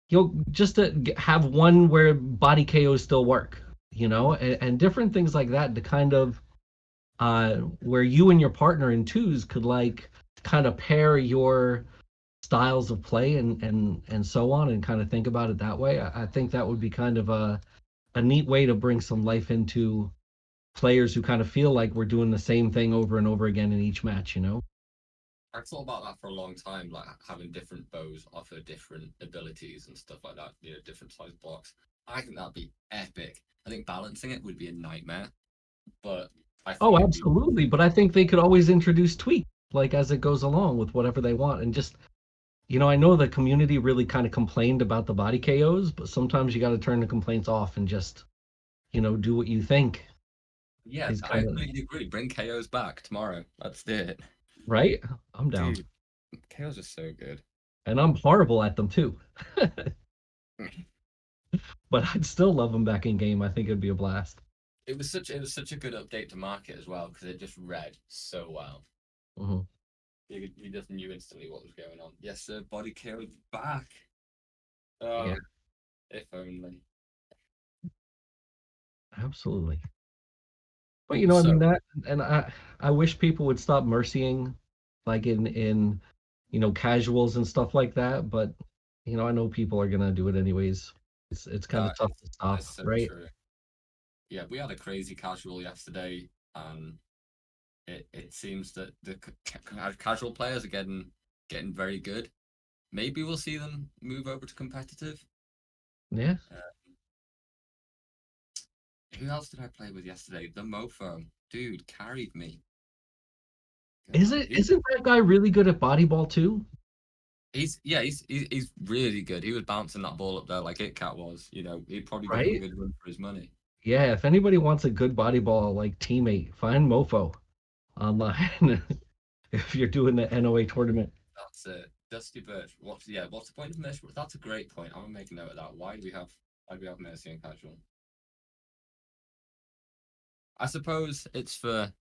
you'll just to have one where body KOs still work, you know, and different things like that to kind of where you and your partner in twos could like kind of pair your styles of play and so on and kind of think about it that way. I think that would be kind of a neat way to bring some life into players who kind of feel like we're doing the same thing over and over again in each match, you know? I've thought about that for a long time, like having different bows offer different abilities and stuff like that, you know, different size blocks. I think that'd be epic. I think balancing it would be a nightmare, but I think Oh, it'd be absolutely. But I think they could always introduce tweaks like as it goes along with whatever they want. And just, I know the community really kind of complained about the body KOs, but sometimes you got to turn the complaints off and just, do what you think yeah. is I kind of completely agree. Bring KOs back tomorrow. Let's do it, right. I'm down. dude. KOs are so good. And I'm horrible at them too. But I'd still love them back in game. I think it'd be a blast. It was such a good update to market as well because it just read so well. Hmm. You just knew instantly what was going on. Yes, sir. Body KOs back. Yeah, If only. absolutely. But Cool. I mean So that, and I wish people would stop mercying, like in casuals and stuff like that. But I know people are gonna do it anyways. It's kind of that tough is to that stop, is so right? true. Yeah, we had a crazy casual yesterday, and it seems that the casual players are getting very good. Maybe we'll see them move over to competitive. Yeah. Uh, who else did I play with yesterday? The Mofo dude carried me. Is God, it isn't that guy really good at bodyball too? he's really good. He was bouncing that ball up there like It Cat was. He'd probably give him a Right? good run for his money. Yeah. If anybody wants a good bodyball like teammate, find Mofo online if you're doing the NOA tournament. That's it. Dusty Birch. What's the point of Mercy? That's a great point. I'm gonna make a note of that. Why do we have Mercy and Casual? I suppose it's for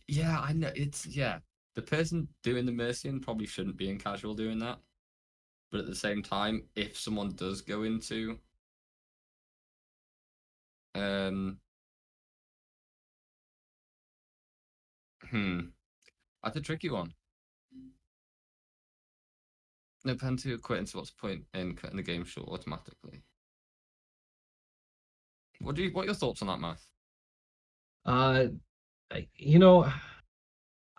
I know the person doing the Mercian probably shouldn't be in casual doing that. But at the same time, if someone does go into um that's a tricky one. No pen to quit into what's the point in cutting the game short automatically. What are your thoughts on that, Math? Uh, I- you know,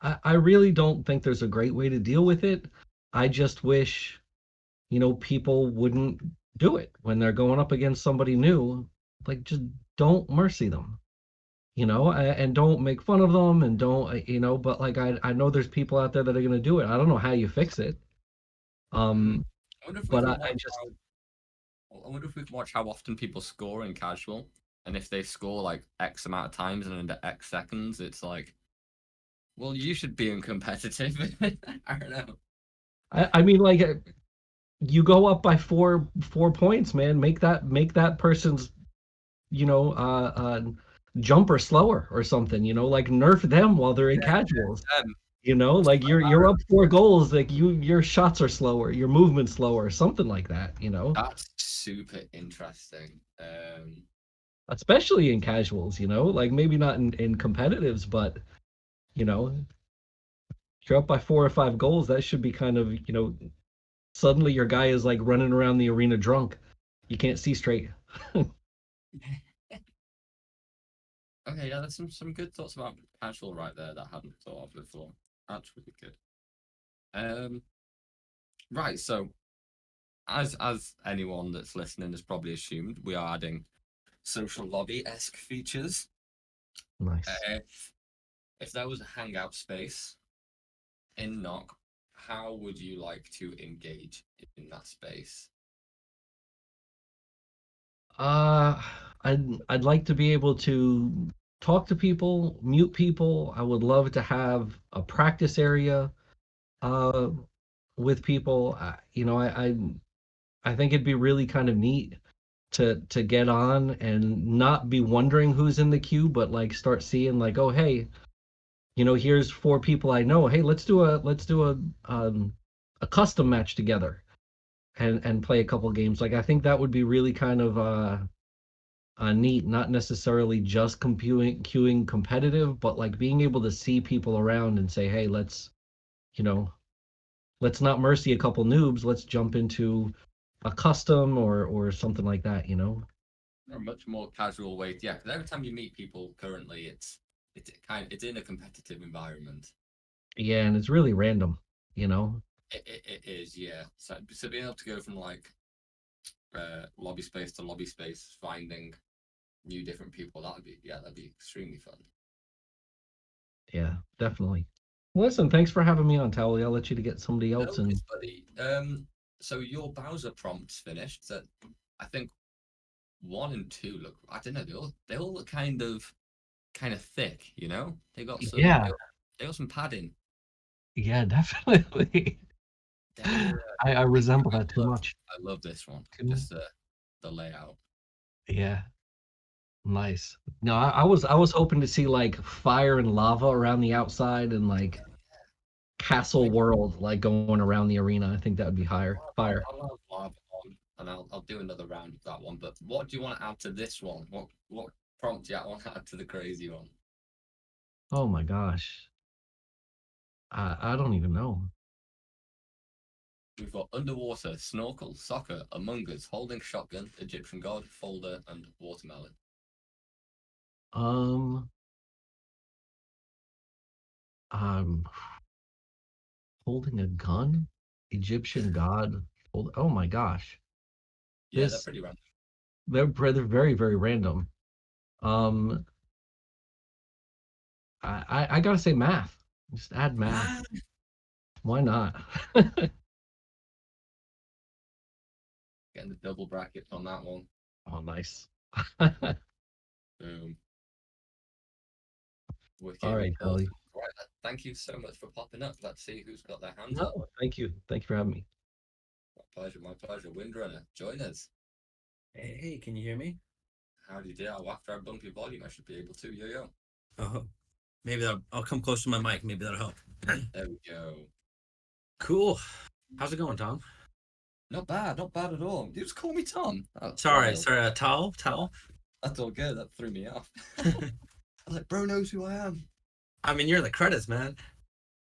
I really don't think there's a great way to deal with it. I just wish, people wouldn't do it when they're going up against somebody new. Like, just don't mercy them, and don't make fun of them and don't, but like, I know there's people out there that are going to do it. I don't know how you fix it. Hmm. Um, I wonder if we but can I watch just, how often people score in casual, and if they score like X amount of times and under X seconds, it's like, well, you should be in competitive. I don't know. I mean, like, you go up by four points, man. Make that person's you know, jumper slower or something, like nerf them while they're in casuals. Um, Like you're up 4 goals, like your shots are slower, your movement's slower, something like that. that's super interesting. Especially in casuals, like maybe not in competitives, but you know, if you're up by 4 or 5 goals, that should be kind of, suddenly your guy is like running around the arena drunk. You can't see straight. Okay, yeah, there's some good thoughts about casual right there that I hadn't thought of before. That's really good. Right, so as anyone that's listening has probably assumed, we are adding social lobby-esque features. Nice. If there was a hangout space in Nock, how would you like to engage in that space? Uh, I'd like to be able to talk to people, mute people. I would love to have a practice area uh with people. I think it'd be really kind of neat to get on and not be wondering who's in the queue, but like start seeing like, oh hey, here's 4 people I know. Hey, let's do a custom match together and play a couple games. Like I think that would be really kind of neat, not necessarily just queuing competitive, but like being able to see people around and say, hey, you know, let's not mercy a couple noobs. Let's jump into a custom or something like that. A much more casual way, yeah. Because every time you meet people currently, it's in a competitive environment. Yeah, and it's really random. It is, yeah. So being able to go from like lobby space to lobby space, finding new different people. That'd be extremely fun. Yeah, definitely. Listen, thanks for having me on, Towley. I'll let you to get somebody No else worries, in. buddy. So your Bowser prompts finished. So I think 1 and 2 look. I don't know. They all look kind of thick. You know, they got some. Yeah, They got some padding. yeah, definitely. They're, I resemble that too love, much. I love this one. Too much. Just the layout. Yeah, nice. No, I was hoping to see like fire and lava around the outside and like castle world like going around the arena. I think that would be higher. Fire. I'll have lava on, and I'll do another round of that one. But what do you want to add to this one? What prompt do you want to add to the crazy one? Oh my gosh. I don't even know. We've got underwater, snorkel, soccer, Among Us, holding shotgun, Egyptian god, folder, and watermelon. Um, I'm holding a gun, Egyptian god. Oh my gosh, Yeah, they're this pretty random. they're very very random. Um, I gotta say math. Just add math. Why not? Getting the double brackets on that one. Oh, nice. Boom. Wicked. All right, Awesome. Kelly. Right, thank you so much for popping up. Let's see who's got their hands No, up. thank you. Thank you for having me. My pleasure. Windrunner, join us. Hey, can you hear me? How do you do? After I bump your volume, I should be able to. Yo. Oh, maybe I'll come close to my mic. Maybe that'll help. There we go. Cool. How's it going, Tom? Not bad at all. You just call me Tom. Oh, Sorry, wild. Tal. That's all good. That threw me off. I was like, bro knows who I am. I mean, you're in the credits, man.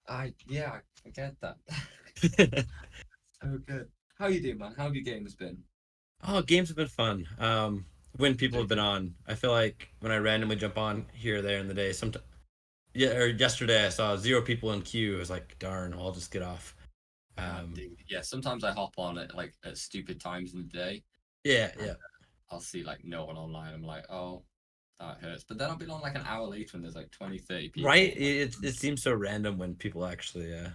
I get that. So good. How you doing, man? How have your games been? Oh, games have been fun. When people have been on, I feel like when I randomly jump on here or there in the day, sometimes, yeah, or yesterday I saw 0 people in queue. I was like, darn, I'll just get off. Dude, yeah, sometimes I hop on at stupid times in the day. Yeah. I'll see like no one online. I'm like, oh, that hurts. But then I'll be on like an hour later and there's like 20, 30 people. Right? It seems so random when people actually. Yeah,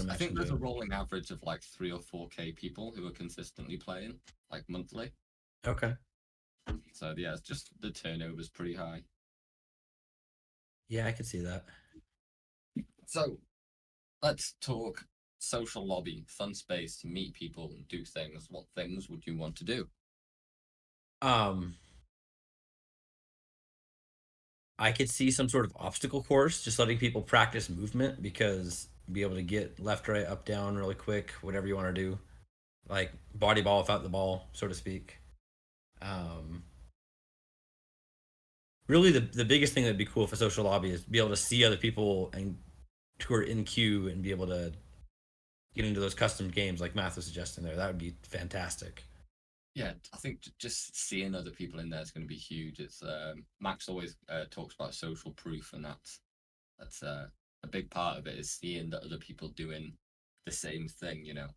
I think there's a rolling average of like 3 or 4K people who are consistently playing, like monthly. Okay. So yeah, it's just the turnover's pretty high. Yeah, I could see that. So let's talk social lobby, fun space to meet people and do things. What things would you want to do? I could see some sort of obstacle course, just letting people practice movement because be able to get left, right, up, down really quick, whatever you want to do, like body ball without the ball, so to speak. Really, the biggest thing that'd be cool for social lobby is be able to see other people and who are in queue and be able to get into those custom games like Math was suggesting there. That would be fantastic. Yeah, I think just seeing other people in there is going to be huge. It's Max always talks about social proof, and that's a big part of it is seeing that other people doing the same thing. You know,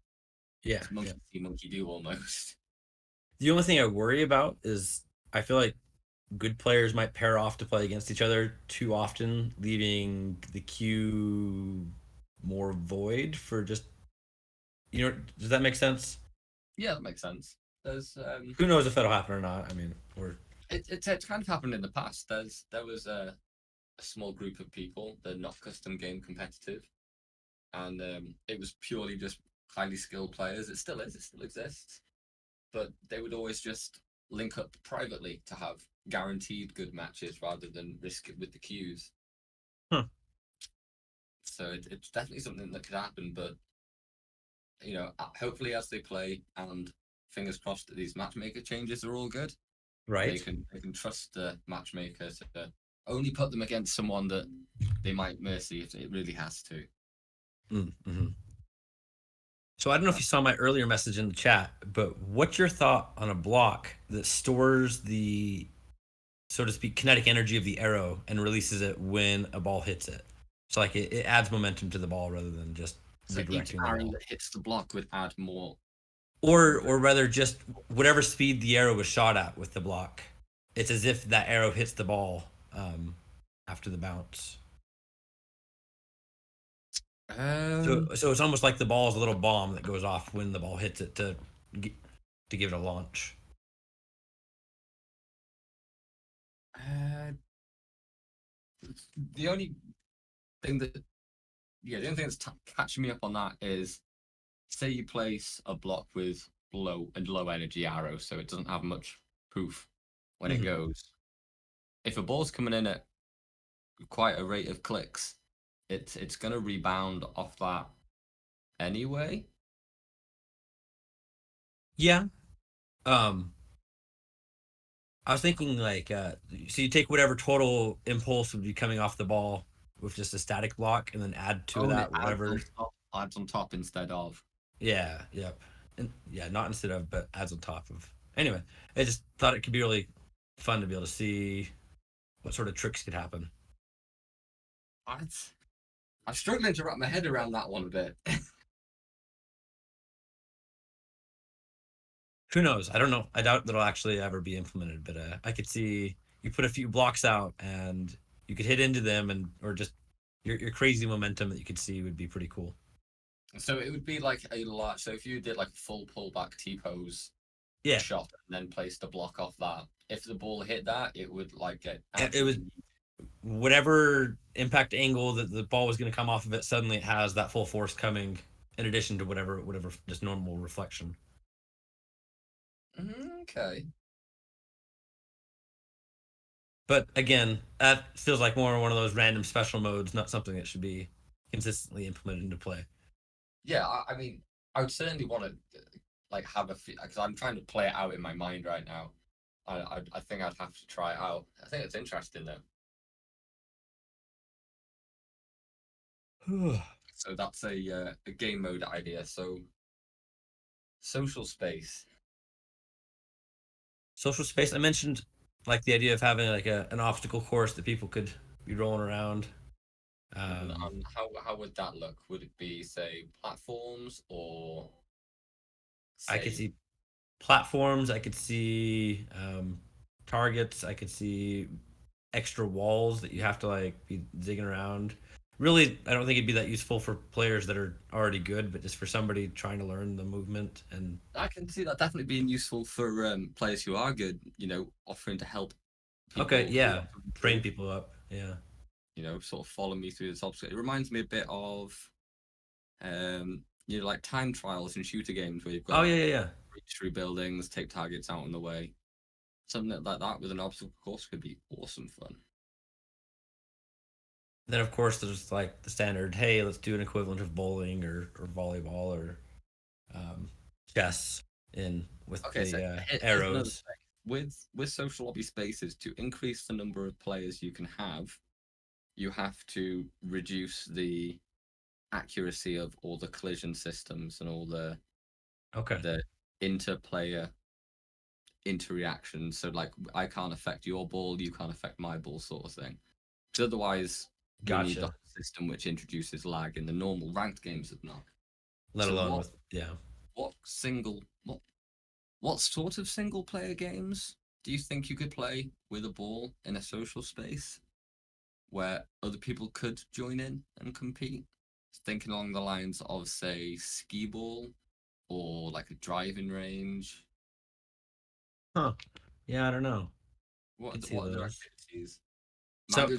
Yeah. it's monkey see, monkey do almost. The only thing I worry about is I feel like good players might pair off to play against each other too often, leaving the queue more void for just, does that make sense? Yeah, that makes sense. There's Who knows if that'll happen or not? I mean, it's kind of happened in the past. There was a small group of people that are not custom game competitive, and it was purely just highly skilled players. It still is. It still exists, but they would always just link up privately to have guaranteed good matches rather than risk it with the queues. Huh. So it's definitely something that could happen, but hopefully as they play, and fingers crossed that these matchmaker changes are all good. right. They can trust the matchmaker to only put them against someone that they might mercy if it really has to. Mm-hmm. So I don't know if you saw my earlier message in the chat, but what's your thought on a block that stores the, so to speak, kinetic energy of the arrow and releases it when a ball hits it? So like it adds momentum to the ball rather than just So each redirecting the arrow ball. that hits the block would add more. or rather just whatever speed the arrow was shot at with the block. It's as if that arrow hits the ball after the bounce. So it's almost like the ball is a little bomb that goes off when the ball hits it to give it a launch. The only thing that, the only thing that's catching me up on that is, say you place a block with low energy arrow, so it doesn't have much poof when it goes. If a ball's coming in at quite a rate of clicks, it's gonna rebound off that anyway. Yeah. I was thinking like, so you take whatever total impulse would be coming off the ball with just a static block, and then add to that whatever. Adds on top instead of. Yeah. Yep. And yeah, not instead of, but adds on top of. Anyway, I just thought it could be really fun to be able to see what sort of tricks could happen. I'm struggling to wrap my head around that one a bit. Who knows? I don't know. I doubt that'll actually ever be implemented, but I could see you put a few blocks out and you could hit into them, and or just your crazy momentum that you could see would be pretty cool. So it would be like a lot. So if you did like a full pullback T-pose shot and then placed a block off that, if the ball hit that, it would like get. It was whatever impact angle that the ball was going to come off of it. Suddenly, it has that full force coming in addition to whatever just normal reflection. Okay. But again, that feels like more one of those random special modes, not something that should be consistently implemented into play. Yeah, I mean, I would certainly want to like have a because I'm trying to play it out in my mind right now. I think I'd have to try it out. I think it's interesting though. So that's a game mode idea. So social space. Social space. I mentioned like the idea of having like an obstacle course that people could be rolling around. And how would that look? Would it be, say, platforms or? I could see platforms. I could see targets. I could see extra walls that you have to like be digging around. Really, I don't think it'd be that useful for players that are already good, but just for somebody trying to learn the movement. And I can see that definitely being useful for players who are good. You know, offering to help people. Okay, yeah, train people up. Yeah. You know, sort of follow me through this obstacle. It reminds me a bit of, you know, like time trials in shooter games where you've got reach through buildings, take targets out on the way. Something like that with an obstacle course could be awesome fun. Then of course there's like the standard, hey, let's do an equivalent of bowling or volleyball or chess in with arrows. With social lobby spaces, to increase the number of players you can have, you have to reduce the accuracy of all the collision systems and all the interplayer interreactions. So like I can't affect your ball, you can't affect my ball, sort of thing. Because otherwise, you need the system which introduces lag in the normal ranked games of Nock. Let alone what sort of single player games do you think you could play with a ball in a social space where other people could join in and compete? Thinking along the lines of, say, skee ball or like a driving range. Yeah, I don't know. What are their activities? So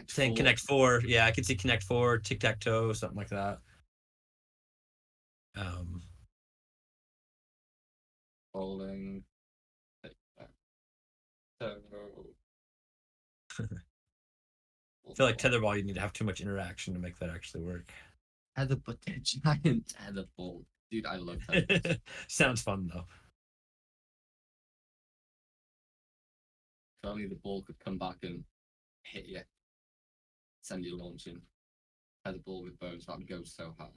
saying Connect 4. Yeah, I could see Connect 4, tic tac toe, something like that. Bowling. I feel like tetherball, you need to have too much interaction to make that actually work. Tetherball, giant tetherball. Dude, I love that. Sounds fun though. If only the ball could come back and hit you. Send you launching. Tetherball with bows, that would go so hard.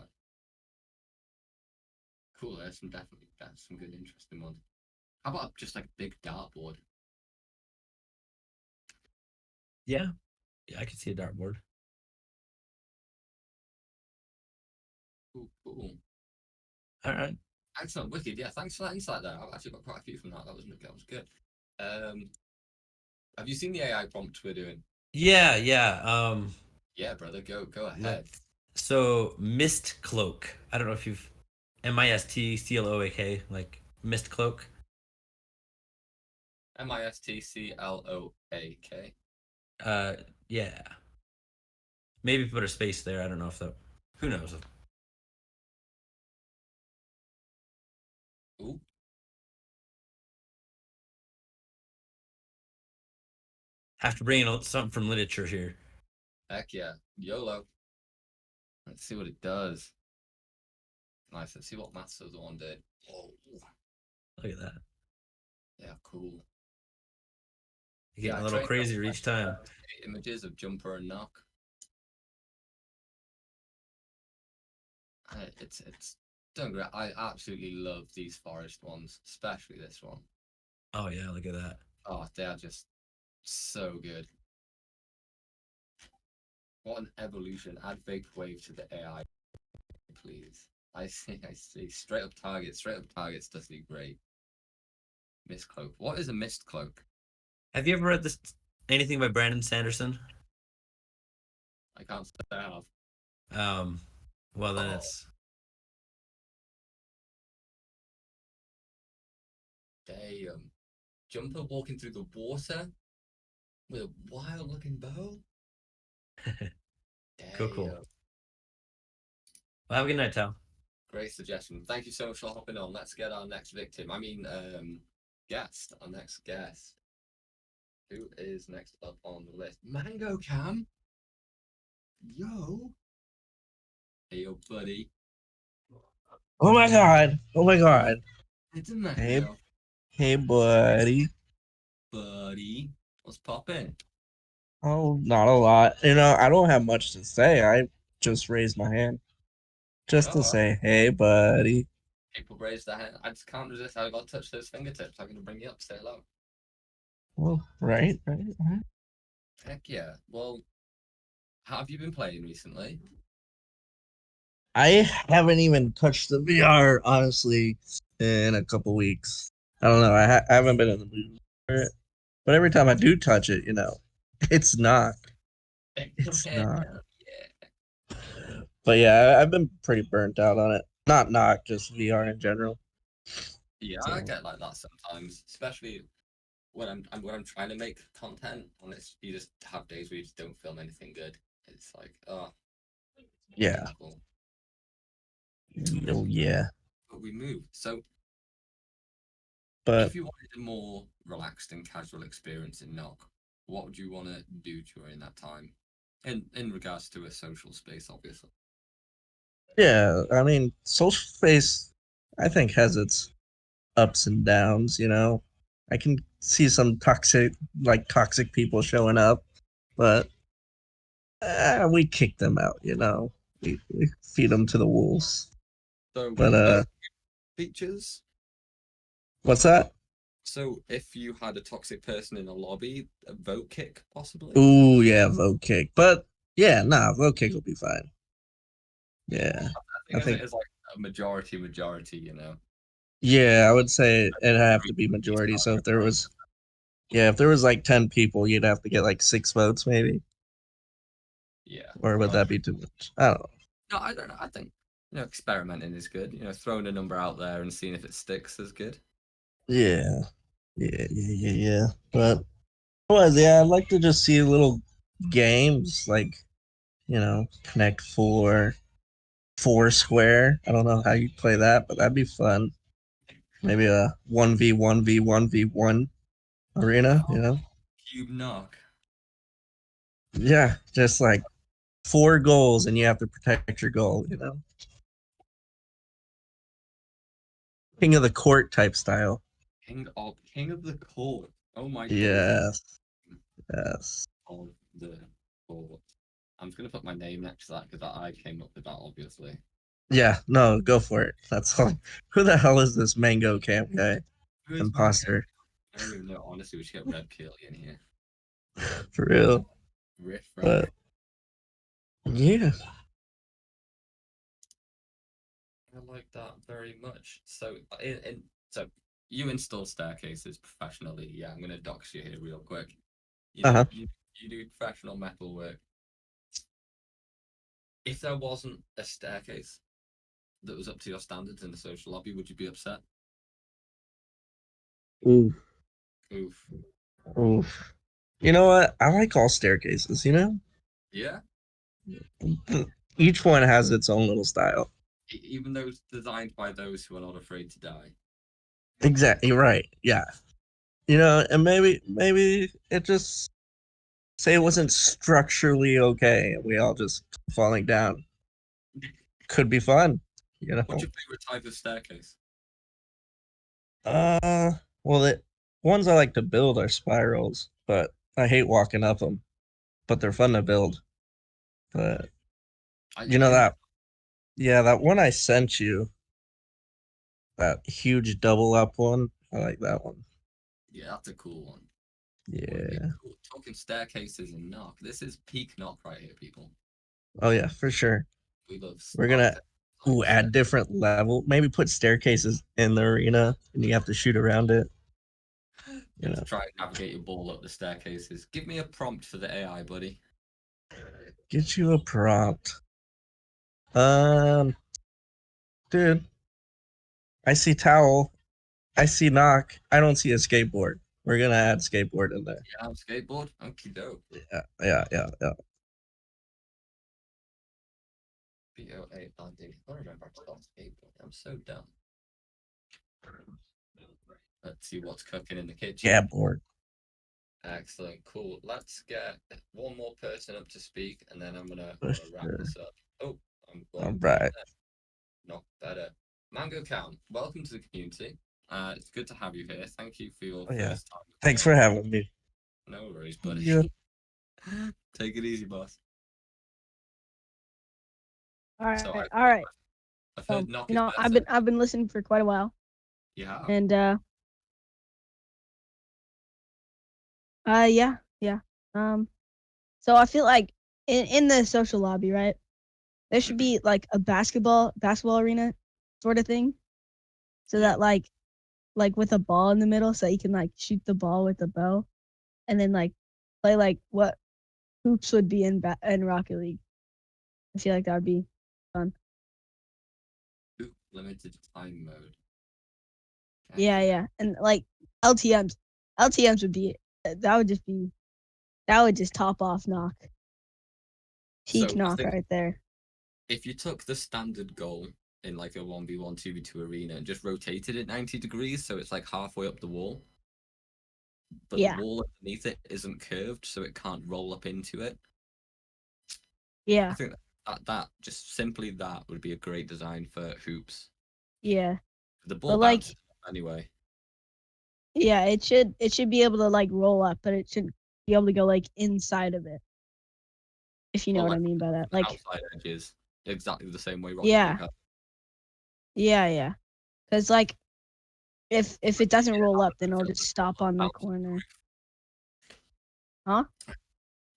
Cool, that's some good interesting ones. How about just like a big dartboard? Yeah, I could see a dartboard. Cool. All right. Excellent, wicked. Yeah, thanks for that insight there. I've actually got quite a few from that. That was good. Have you seen the AI prompt we're doing? Yeah. Yeah, brother, go ahead. Let's- So mist cloak. I don't know if you've MISTCLOAK, like mist cloak. MISTCLOAK. Uh, yeah. Maybe put a space there. I don't know if that. Who knows? Ooh. Have to bring in something from literature here. Heck yeah. YOLO. Let's see what it does. Nice. Let's see what Master the one did. Oh, Look at that. yeah, cool. You're getting I a little trained crazier each time. images of Jumper and Nock. It's done great. I absolutely love these forest ones, especially this one. Oh yeah, look at that. Oh, they are just so good. What an evolution. Add vaporwave to the AI, please. I see. Straight up targets does do great. Mist cloak. What is a mist cloak? Have you ever read anything by Brandon Sanderson? I can't say I have. Well then Oh. it's Damn. Jumper walking through the water with a wild looking bow. cool. Damn. Well, have a good night, Tal. Great suggestion. Thank you so much for hopping on. Let's get our next victim. Guest. Our next guest. Who is next up on the list? Mango Cam. Yo. Hey, yo, buddy. Oh my god. Oh my god. It's a Mango. Hey, hey, buddy. Buddy. What's poppin'? Oh, not a lot. You know, I don't have much to say. I just raised my hand just to Oh, say, hey, buddy. people raise their hand. I just can't resist. I got to touch those fingertips. I'm gonna bring you up. Say hello. Well, right. Heck yeah. Well, how have you been playing recently? I haven't even touched the VR, honestly, in a couple weeks. I don't know. I haven't been in the mood for it. But every time I do touch it, you know, it's not. It's not. Yeah. But yeah, I've been pretty burnt out on it. Not just VR in general. Yeah, So, I get like that sometimes, especially when I'm trying to make content on this. You just have days where you just don't film anything good. It's like, oh, yeah. painful. Oh, yeah. But we move. So But if you wanted a more relaxed and casual experience in Knock, what would you want to do during that time? In regards to a social space, obviously. yeah, I mean, social space, I think, has its ups and downs. You know, I can see some toxic people showing up, but we kick them out. You know, we feed them to the wolves. So But features. what's that? So if you had a toxic person in a lobby, a vote kick possibly. Ooh, yeah, vote kick. But yeah, nah, vote kick will be fine. Yeah, I I think think. it is like a majority, you know. Yeah, I would say it'd have to be majority. So if there was, yeah, if there was like 10 people, you'd have to get like 6 votes, maybe. Yeah. Or would that be too much? I don't know. No, I don't know. I think experimenting is good. Throwing a number out there and seeing if it sticks is good. Yeah, yeah. But otherwise, yeah, I'd like to just see little games like Connect Four, Foursquare. I don't know how you play that, but that'd be fun. Maybe a 1v1v1v1 arena. Cube knock. Yeah, just like 4 goals, and you have to protect your goal. King of the court type style. King of the court. Oh my god. Yes. Of the court. I'm just gonna put my name next to that because I came up with that, obviously. Yeah, no, go for it. That's all. Who the hell is this Mango Camp guy? Imposter. I don't even know. Honestly, we should get Red Curly in here. For real. Riff, But yeah. I like that very much. So, so you install staircases professionally. Yeah, I'm gonna dox you here real quick. You Uh do huh. you do professional metal work. If there wasn't a staircase that was up to your standards in the social lobby, would you be upset? Oof. Oof. Oof. You know what? I like all staircases. You know, Yeah. each one has its own little style. Even those designed by those who are not afraid to die. Exactly right. Yeah. You know, and maybe it just say it wasn't structurally okay. We all just falling down. Could be fun. You What's know. your favorite type of staircase? Uh, well, the ones I like to build are spirals, but I hate walking up them. But they're fun to build. But you know I know. that, yeah, that one I sent you, that huge double up one. I like that one. Yeah, that's a cool one. Wouldn't be Yeah. cool. Talking staircases and knock. This is peak knock right here, people. Oh yeah, for sure. We love We're gonna architect design stair. add different level. Maybe put staircases in the arena, and you have to shoot around it. You You have to know, try and navigate your ball up the staircases. Give me a prompt for the AI, buddy. get you a prompt. Um, dude, I see towel. I see knock. I don't see a skateboard. We're gonna add skateboard in there. Yeah, skateboard. Okie doke. Yeah. BOA landing. I don't remember how to spell skateboard. I'm so dumb. Let's see what's cooking in the kitchen. Yeah, board. Excellent, cool. Let's get one more person up to speak, and then I'm gonna For wrap sure. this up. Oh, I'm All going down right. there. Not better. Mango Count, welcome to the community. It's good to have you here. Thank you for your Oh, yeah. first time. Thanks for having me. No worries, buddy. Yeah. Take it easy, boss. All right, So all right. I've heard knock You is know, better. I've been listening for quite a while, Yeah. and yeah. So I feel like in the social lobby, right? There should be like a basketball arena sort of thing, so Yeah. that like with a ball in the middle, so you can like shoot the ball with a bow, and then like play like what hoops would be in Rocket League. I feel like that would be fun. Limited time mode. Yeah, and like LTM's would be that would just be that would just top off knock. Peak So I knock think right there. if you took the standard goal in like a 1v1, 2v2 arena and just rotated it 90 degrees, so it's like halfway up the wall, but the Yeah, wall underneath it isn't curved, so it can't roll up into it. I yeah, think that just simply that would be a great design for hoops. yeah. The ball But like bounces anyway. yeah, it should be able to like roll up, but it shouldn't be able to go like inside of it. If you know Well, what I like mean by that. the Like outside edges, exactly the same way Rocket yeah, League has. yeah. Because like if it doesn't roll up, then it'll Feel just the stop ball on the bounce off the corner. roof. Huh?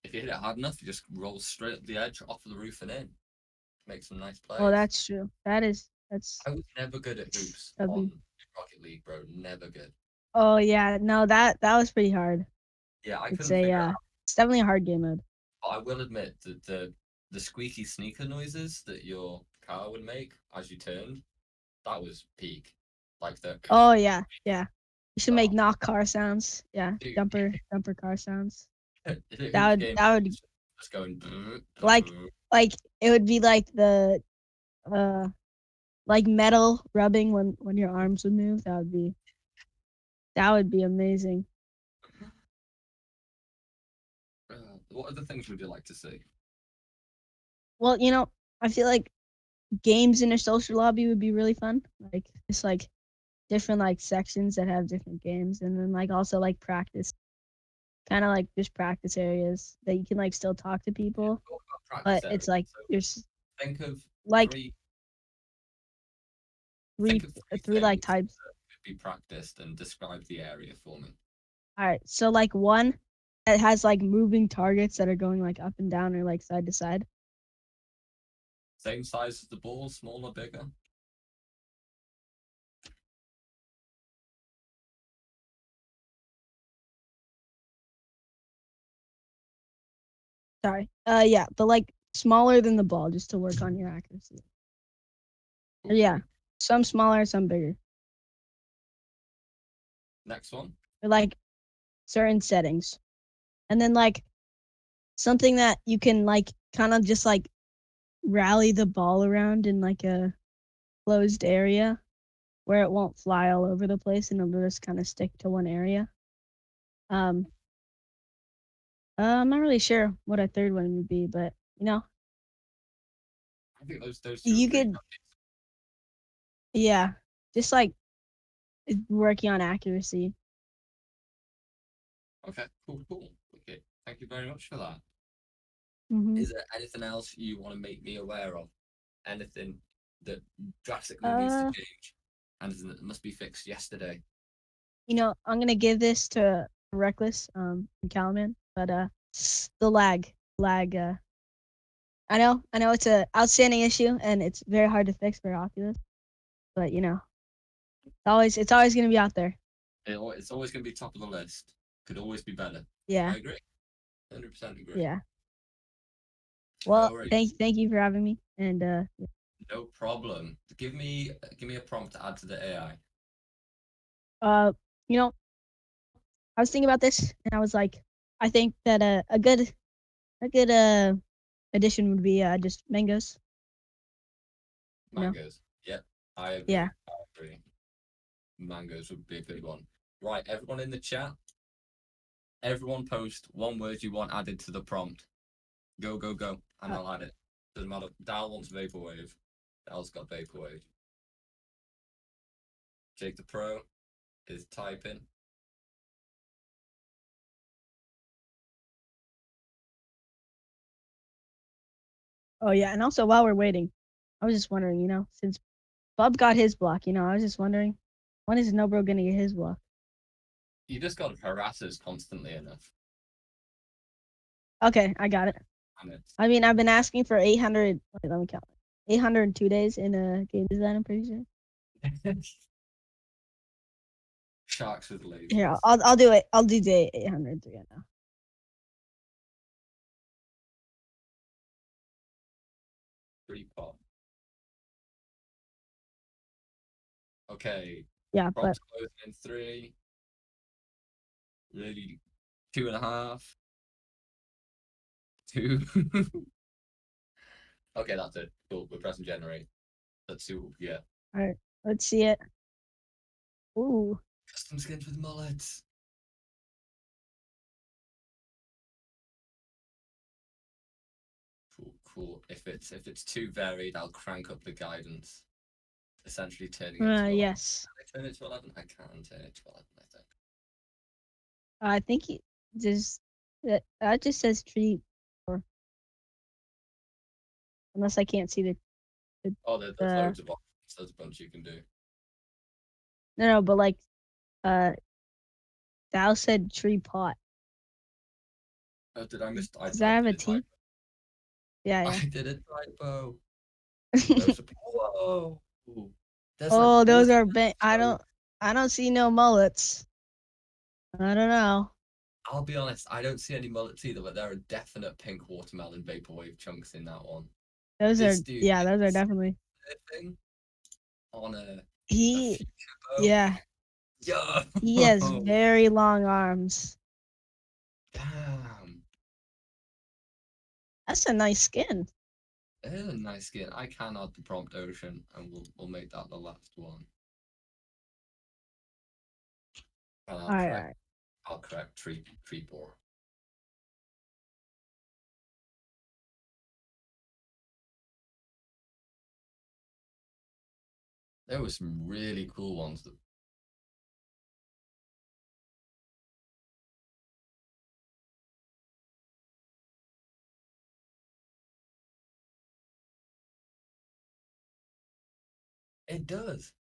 If you hit it hard enough, you just roll straight up the edge off of the roof and in. Make some nice Oh, plays. that's true. That's I was never good at hoops that'd on be. Rocket League, bro. Never good. Oh yeah, no, that was pretty hard. Yeah, I It's couldn't a figure it out. it's definitely a hard game mode. But I will admit that the squeaky sneaker noises that your car would make as you turned, that was peak. Like the Oh yeah. You should make oh, knock car sounds. Yeah, dude, jumper car sounds. in a That hoops would game, that would just going like like it would be like the uh like metal rubbing when your arms would move. That would be amazing. what other things would you like to see? Well, I feel like games in a social lobby would be really fun. Like it's like different like sections that have different games, and then like also like practice, kind of like just practice areas that you can like still talk to people, Talk about practice but areas. it's like So there's think of like three three think of three three like things types. that could be practiced and describe the area for me. All right, so like one that has like moving targets that are going like up and down or like side to side. Same size as the ball, smaller, bigger. Sorry. Yeah, but like smaller than the ball, just to work on your accuracy. Or, yeah, some smaller, some bigger. Next one. Or like certain settings, and then like something that you can like kind of just like rally the ball around in like a closed area where it won't fly all over the place and it'll just kind of stick to one area. Um, I'm not really sure what a third one would be, but you know, I think those two you are pretty could, yeah, just like working on accuracy. Okay, cool. Okay, thank you very much for that. Hmm. Is there anything else you want to make me aware of? Anything that drastically needs to change? Anything that must be fixed yesterday? You know, I'm gonna give this to Reckless, and Calaman, but the lag. I know it's a outstanding issue and it's very hard to fix for Oculus, but you know, it's always gonna be out there. It's always going to be top of the list. Could always be better. Yeah, I agree. 100% agree. yeah. Well, Alright, thank you for having me, and no problem. Give me a prompt to add to the AI. you know, I was thinking about this, and I was like, I think that a good addition would be just mangoes. You know, Mangoes. Yep, I agree. yeah. I agree. Mangoes would be a good one. Right, everyone in the chat, everyone post one word you want added to the prompt. Go, and I'll add it. Doesn't matter. Dal wants vaporwave. Dal's got vaporwave. Jake the Pro is typing. Oh yeah, and also while we're waiting, I was just wondering, you know, since Bob got his block, you know, I was just wondering, when is Nobro gonna get his block? You just got to harass us constantly enough. Okay, I got it. And it's I mean, I've been asking for 800. Wait, let me count. 802 days in game design. I'm pretty sure. sharks with lasers. Here, I'll do it. I'll do day 800 again now. Pretty pop. Okay. Yeah, but Prompts closing in 3. Really 2.5. 2. Okay, that's it. Cool. We're pressing generate. Let's see what we get. all right, let's see it. Ooh, Custom skins with mullets. Cool. If it's too varied, I'll crank up the guidance. Essentially turning it to 11. yes. Can I turn it to 11? I can turn it to 11, I think. I think he just that just says tree, or unless I can't see the Oh, there's loads of options. There's a bunch you can do. no, but like Thou said tree pot. Oh, did I miss? Does that have a T? Yeah, I yeah. did a typo. No support. Whoa. There's Oh, like those are watermelon. I don't see no mullets. I don't know. I'll be honest, I don't see any mullets either, but there are definite pink watermelon vaporwave chunks in that one. Those This are dude yeah, those are is definitely. surfing on a He future boat. yeah. Yo. He has very long arms. Damn. That's a nice skin. It is a nice skin. I can add the prompt ocean, and we'll make that the last one. And All right. I'll correct tree bore. There were some really cool ones that it does.